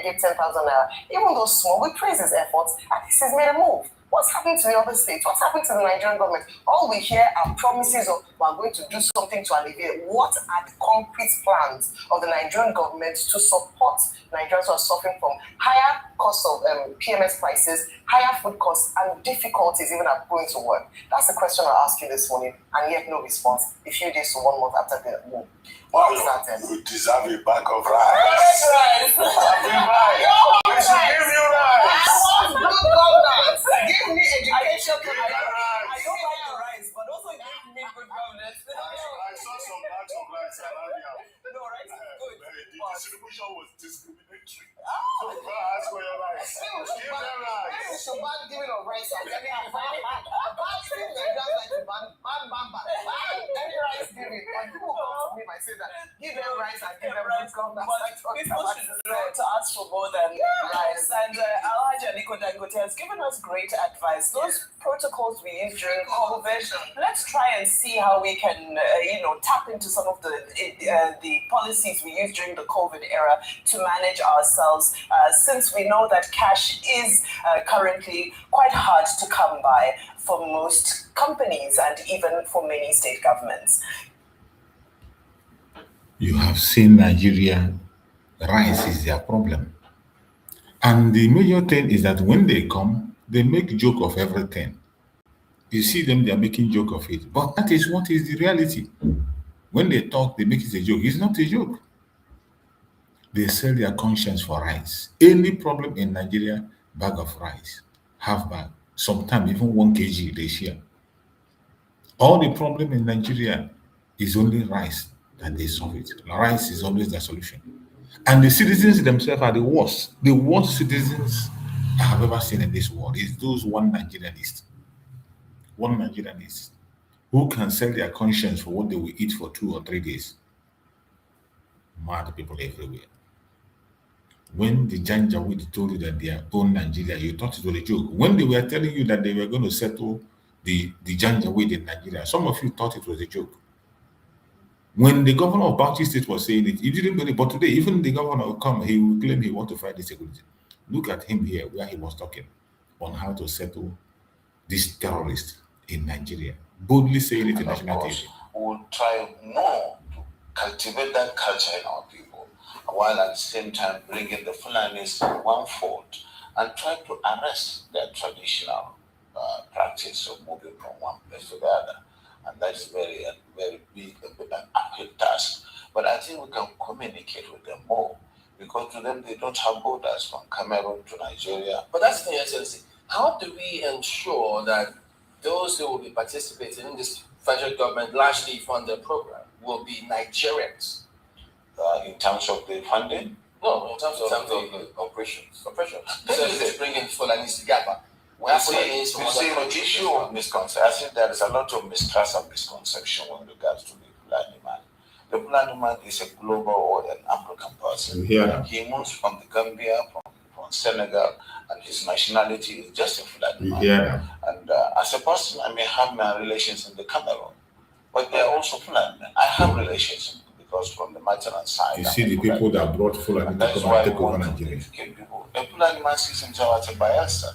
gave 10,000 naira, even though small, we praise his efforts, at least he's made a move. What's happening to the other states? What's happening to the Nigerian government? All we hear are promises of we're going to do something to alleviate. What are the concrete plans of the Nigerian government to support Nigerians who are suffering from higher costs of PMS prices, higher food costs, and difficulties even at going to work? That's the question I asked you this morning, and yet no response. A few days to 1 month after the move. What is that then? You deserve a bag of rice. Rice. We should give you rice. I want good governance. Give me education. I don't like the rice, but also give me good governance. I saw some bags of rice around here. No, rice is good. The distribution was discriminatory. So go ask for your rice. Give them rice. Maybe we should ban giving of rice. I'm telling you, a bad thing they just like to ban any rice giving. And people come to me and say that give them rice and give them good governance. People should learn to ask for more than rice. And Alhaji Dangote has given us great advice. Those protocols we used during COVID, let's try and see how we can, tap into some of the policies we used during the COVID era to manage ourselves, since we know that cash is currently quite hard to come by for most companies and even for many state governments. You have seen Nigeria, rice is their problem. And the major thing is that when they come, they make joke of everything. You see them, they are making joke of it. But that is what is the reality. When they talk, they make it a joke. It's not a joke. They sell their conscience for rice. Any problem in Nigeria, bag of rice, half bag, Sometimes even 1 kg they share. All the problem in Nigeria is only rice that they solve it. Rice is always the solution. And the citizens themselves are the worst citizens I have ever seen in this world. Is those one Nigerianist who can sell their conscience for what they will eat for 2 or 3 days. Mad people everywhere. When the Janjaweed told you that they are own Nigeria, you thought it was a joke. When they were telling you that they were going to settle the Janjaweed in Nigeria, some of you thought it was a joke. When the governor of Bauchi State was saying it, you didn't believe. But today, even the governor will come, he will claim he wants to fight this security. Look at him here, where he was talking on how to settle these terrorists in Nigeria, boldly saying it in national TV. We'll try more to cultivate that culture in our people, while at the same time bringing the Fulanis in one fold and try to arrest their traditional practice of moving from one place to the other. And that is very big and uphill task. But I think we can communicate with them more, because to them they don't have borders from Cameroon to Nigeria. But that's the thing, Excellency. How do we ensure that those who will be participating in this federal government largely funded program will be Nigerians? In terms of the funding? No, in terms of the operations. So to bring in Fulanis together. You see, the issue of misconception, I think there is a lot of mistrust and misconception with regards to the Fulani man. The Fulani man is a global or an African person. Yeah. He moves from the Gambia, from Senegal, and his nationality is just a Fulani man. Yeah. And as a person, I may have my relations in the Cameroon, but they are also Fulani men. I have relations because from the maternal side. You see the people that brought Fulani to come and take over Nigeria. A Fulani man sees himself as a Bayelsa,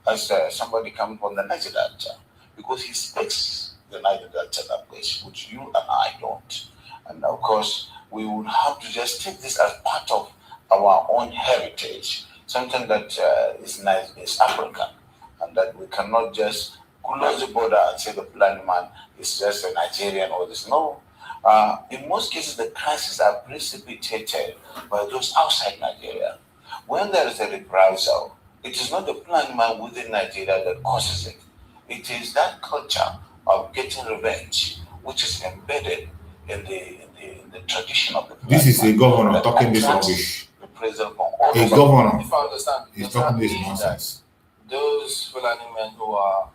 as somebody coming from the Niger Delta, because he speaks the Niger Delta language, which you and I don't. And of course, we would have to just take this as part of our own heritage, something that is African, and that we cannot just close the border and say the Fulani man is just a Nigerian or this. No. In most cases, the crises are precipitated by those outside Nigeria. When there is a reprisal, it is not the Fulani man within Nigeria that causes it. It is that culture of getting revenge, which is embedded in the tradition of the Fulani This is a governor that talking this attracts rubbish. the president from all A over. governor If I understand, is does talking that this mean nonsense. that those Fulani men who are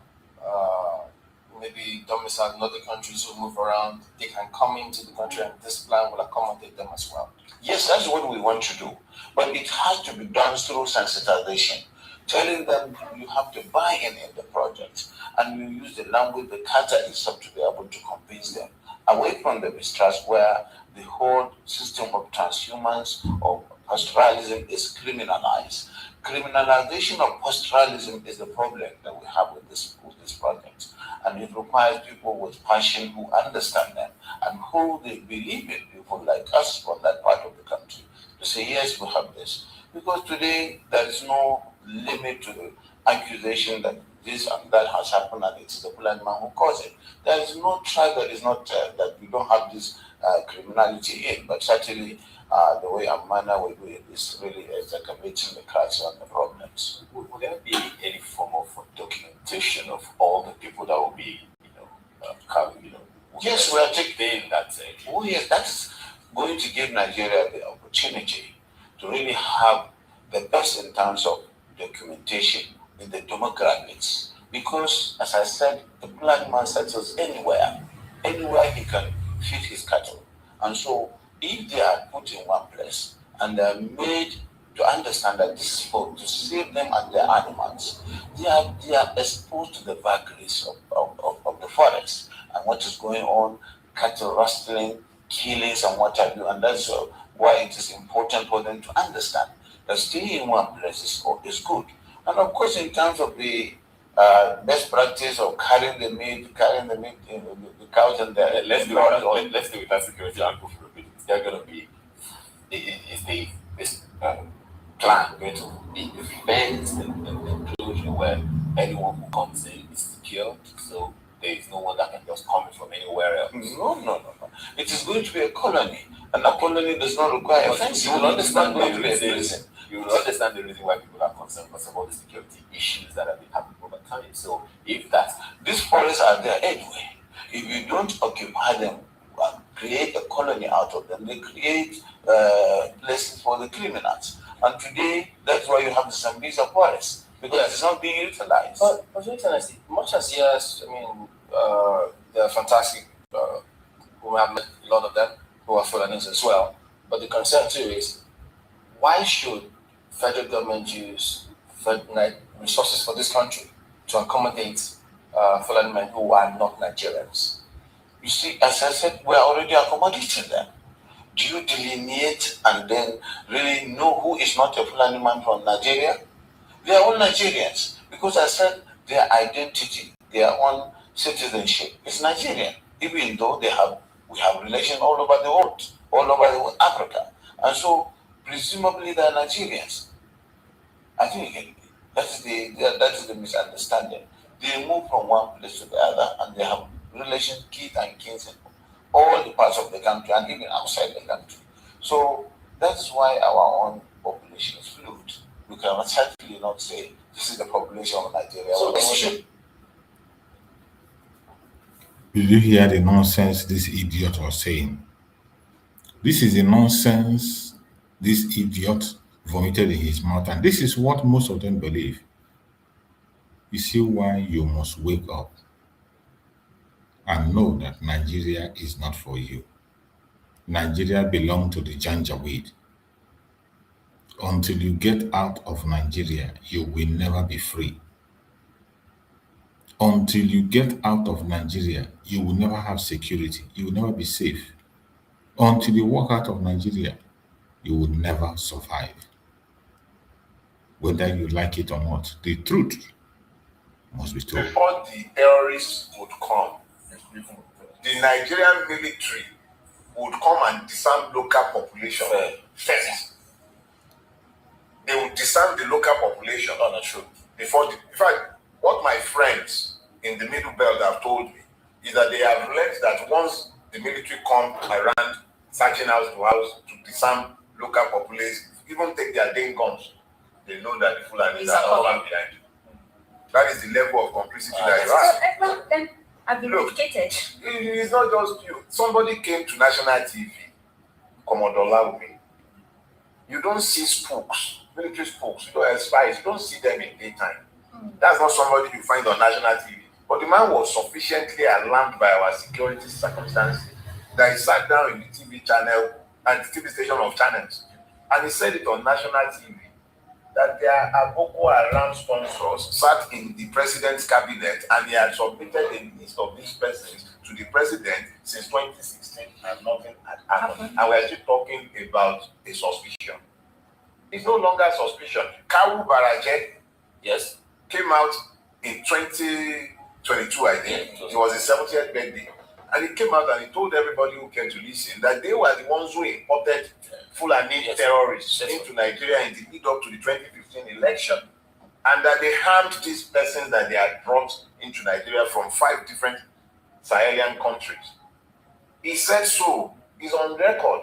maybe domiciled in other countries who move around, they can come into the country and this plan will accommodate them as well? Yes, that's what we want to do. But it has to be done through sensitization, telling them you have to buy in the project, and you use the language, the culture itself to be able to convince them, away from the mistrust where the whole system of transhumance or pastoralism is criminalized. Criminalization of pastoralism is the problem that we have with this project. And it requires people with passion who understand them and who they believe in, people like us from that part of the country, to say, yes, we have this. Because today there is no limit to the accusation that this and that has happened and it's the Fulani man who caused it. There is no tribe that is not, that we don't have this criminality in, but certainly the way our manner we do it is really exacerbating the crisis and the problems. Will there be any form of documentation of all the people that will be, yes, we are taking that. Oh yes, that's going to give Nigeria the opportunity to really have the best in terms of documentation in the demographics. Because, as I said, the Fulani man settles anywhere he can feed his cattle. And so, if they are put in one place and they are made to understand that this is to save them and their animals, they are exposed to the vagaries of the forest and what is going on, cattle rustling, killings, and what have you. And that's why it is important for them to understand that staying in one place is good. And of course, in terms of the best practice of carrying the meat, the cows and the let's do it that security and go for a bit. Is there going to be, this plan going to be a fenced enclosure where anyone who comes in is secured, so there is no one that can just come in from anywhere else? No. It is going to be a colony, and a colony does not require a fence. You will understand the reason. You will understand the reason why people are concerned because of all the security issues that have been happening over time. So if these forests are there anyway, if you don't occupy them and create a colony out of them, they create places for the criminals. And today, that's why you have the Zambeza forest, because it's not being utilized. But Your Excellency, much as yes, I mean, they're fantastic, we have met a lot of them who are Fulanis as well, but the concern too is, why should federal government use resources for this country to accommodate Fulani men who are not Nigerians? You see, as I said, we're already accommodating them. Do you delineate and then really know who is not a Fulani man from Nigeria? They are all Nigerians, because I said their identity, their own citizenship is Nigerian, even though we have relations all over the world, all over Africa. And so, presumably, they are Nigerians. I think that is the misunderstanding. They move from one place to the other, and they have relations, kith and kins in all the parts of the country, and even outside the country. So that's why our own population is fluid. We can certainly not say this is the population of Nigeria. So this issue. Did you hear the nonsense this idiot was saying? This is the nonsense this idiot vomited in his mouth, and this is what most of them believe. You see why you must wake up and know that Nigeria is not for you. Nigeria belongs to the Janjaweed. Until you get out of Nigeria, you will never be free. Until you get out of Nigeria, you will never have security. You will never be safe. Until you walk out of Nigeria, you will never survive. Whether you like it or not, the truth must be told. Before the terrorists would come, the Nigerian military would come and disarm local population first. They would disarm the local population. Oh, not true. In fact, what my friends in the Middle Belt have told me is that they have learned that once the military come around, searching house to house to disarm local population, even take their dang guns, they know that the Fulanis are all behind. That is the level of complicity that you have. So, then I've been educated. It's not just you. Somebody came to national TV, Commodore Laumi. You don't see spooks, military spooks, you don't have spies, you don't see them in daytime. That's not somebody you find on national TV. But the man was sufficiently alarmed by our security circumstances that he sat down in the TV channel and the TV station of channels, and he said it on national TV that there are Boko Haram sponsors sat in the president's cabinet, and he had submitted a list of these persons to the president since 2016, and nothing had happened. And we're still talking about a suspicion. It's no longer suspicion. Kawu Baraje, yes, came out in 2022, I think. It was his 70th birthday. And he came out and he told everybody who came to listen that they were the ones who imported Fulani terrorists into Nigeria in the lead up to the 2015 election. And that they harmed these persons that they had brought into Nigeria from 5 different Sahelian countries. He said so. He's on record.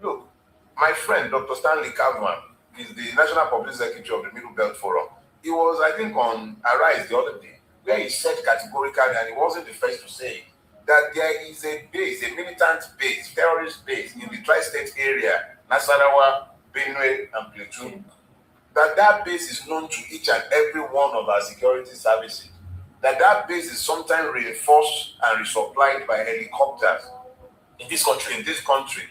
Look, my friend, Dr. Stanley Kavman, is the National Public Secretary of the Middle Belt Forum. He was, I think, on Arise the other day, where he said categorically, and he wasn't the first to say it, that there is a base, a militant base, terrorist base in the tri-state area, Nasarawa, Benue, and Plateau. That base is known to each and every one of our security services. That base is sometimes reinforced and resupplied by helicopters in this country.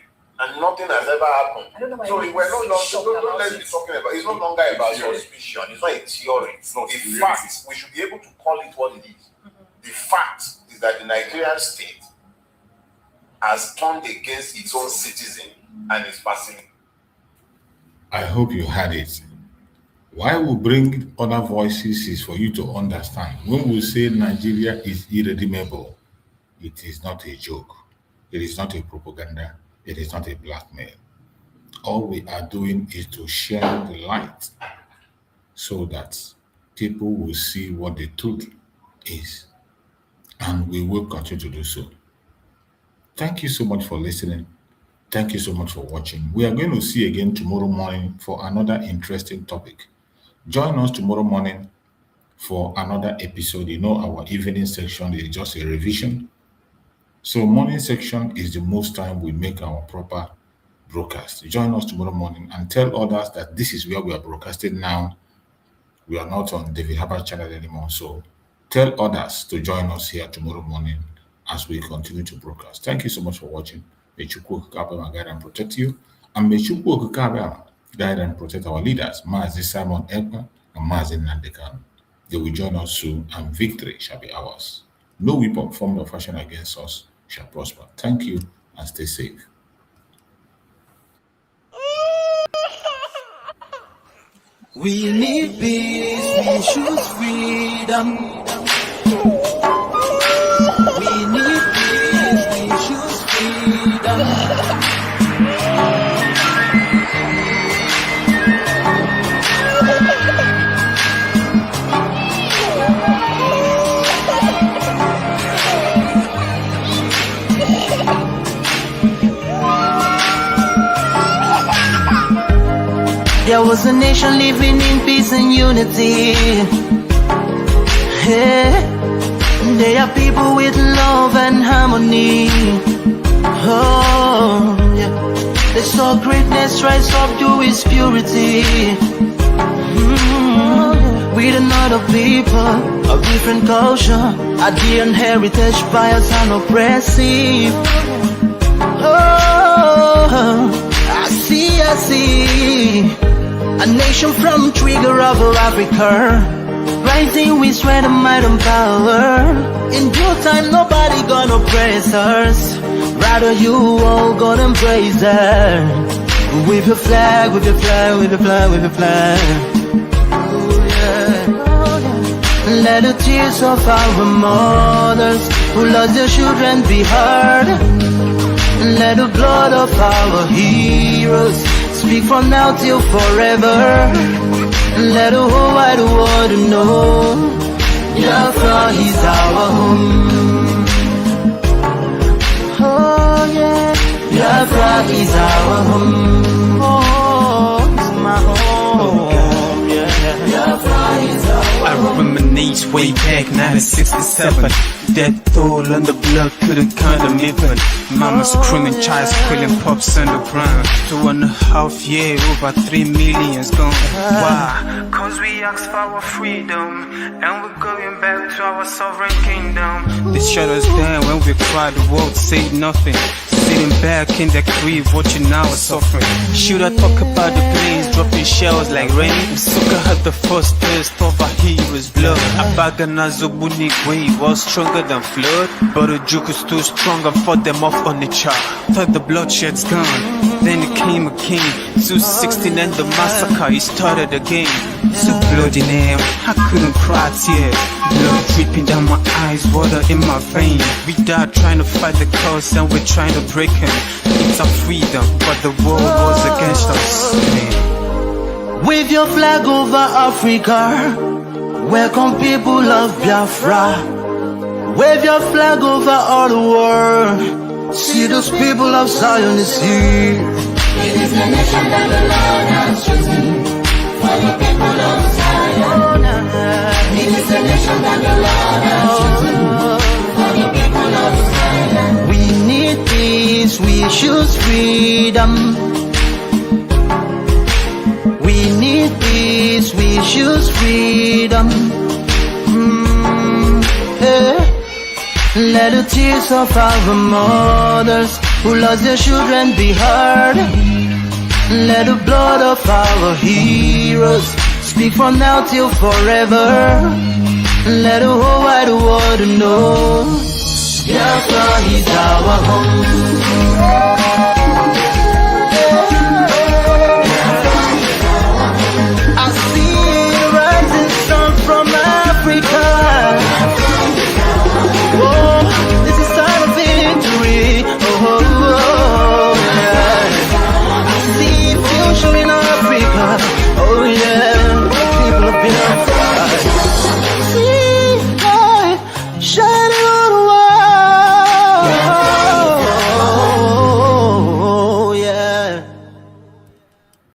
And nothing has ever happened. So we're no longer, let's be talking about, it's no longer about suspicion. It's not a theory. It's not a fact. We should be able to call it what it is. The fact is that the Nigerian state has turned against its own citizen and is passing. I hope you had it. Why we bring other voices is for you to understand. When we say Nigeria is irredeemable, it is not a joke. It is not a propaganda. It is not a blackmail. All we are doing is to share the light so that people will see what the truth is. And we will continue to do so. Thank you so much for listening. Thank you so much for watching. We are going to see you again tomorrow morning for another interesting topic. Join us tomorrow morning for another episode. You know, our evening section is just a revision. So morning section is the most time we make our proper broadcast. Join us tomorrow morning and tell others that this is where we are broadcasting now. We are not on David Harbour channel anymore. So tell others to join us here tomorrow morning as we continue to broadcast. Thank you so much for watching. May Chukwu Okike guide and protect you. And may Chukwu Okike guide and protect our leaders, Mazi Simon Ekpa and Mazi Nnamdi Kanu. They will join us soon and victory shall be ours. No weapon formed or fashioned against us shall prosper. Thank you and stay safe. We need peace, we choose freedom. We need peace, we choose freedom. There was a nation living in peace and unity. Yeah. They are people with love and harmony. Oh, yeah. They saw greatness rise up to its purity. With another people of different culture, Adherent heritage, bias and oppressive. Oh, I see. A nation from trigger of Africa, rising with strength and might and power. In due time, nobody gonna praise us. Rather, you all gonna embrace her. With your flag, with your flag, with your flag, with your flag. Oh, yeah. Let the tears of our mothers who lost their children be heard. Let the blood of our heroes speak from now till forever. Let the whole wide world know Biafra is our home. Oh yeah, Biafra is our home. Oh, it's my home. Yeah, Biafra is our home. I reminisce way back 1967. Death toll on the blood couldn't count them even. Mama screaming, child squealing, pops on the ground. 2.5 years, over 3 million's gone. Why? Cause we asked for our freedom, and we're going back to our sovereign kingdom. They shut us down when we cried, the world said nothing. Sitting back in the crib, watching our suffering. Should I talk about the planes dropping shells like rain? Suka had the first taste of a hero's blood. Abagana Zobunigwe was stronger than flood, but the juke is too strong and fought them off on the chart. Thought the bloodshed's gone, then it came a king. 216 and the massacre, it started again. So bloody name, I couldn't cry tears. Blood dripping down my eyes, water in my veins. We died trying to fight the cause and we're trying to break him. It's our freedom, but the world was against us. Wave your flag over Africa. Welcome people of Biafra. Wave your flag over all the world. See those people of Zion is here. It is the nation that the Lord has chosen for the people of Zion. It is the nation that the Lord has chosen for the people of Zion. We need peace, we choose freedom. We need peace, we choose freedom. Yeah. Let the tears of our mothers who lost their children be heard. Let the blood of our heroes speak from now till forever. Let the whole wide world know Biafra is our home.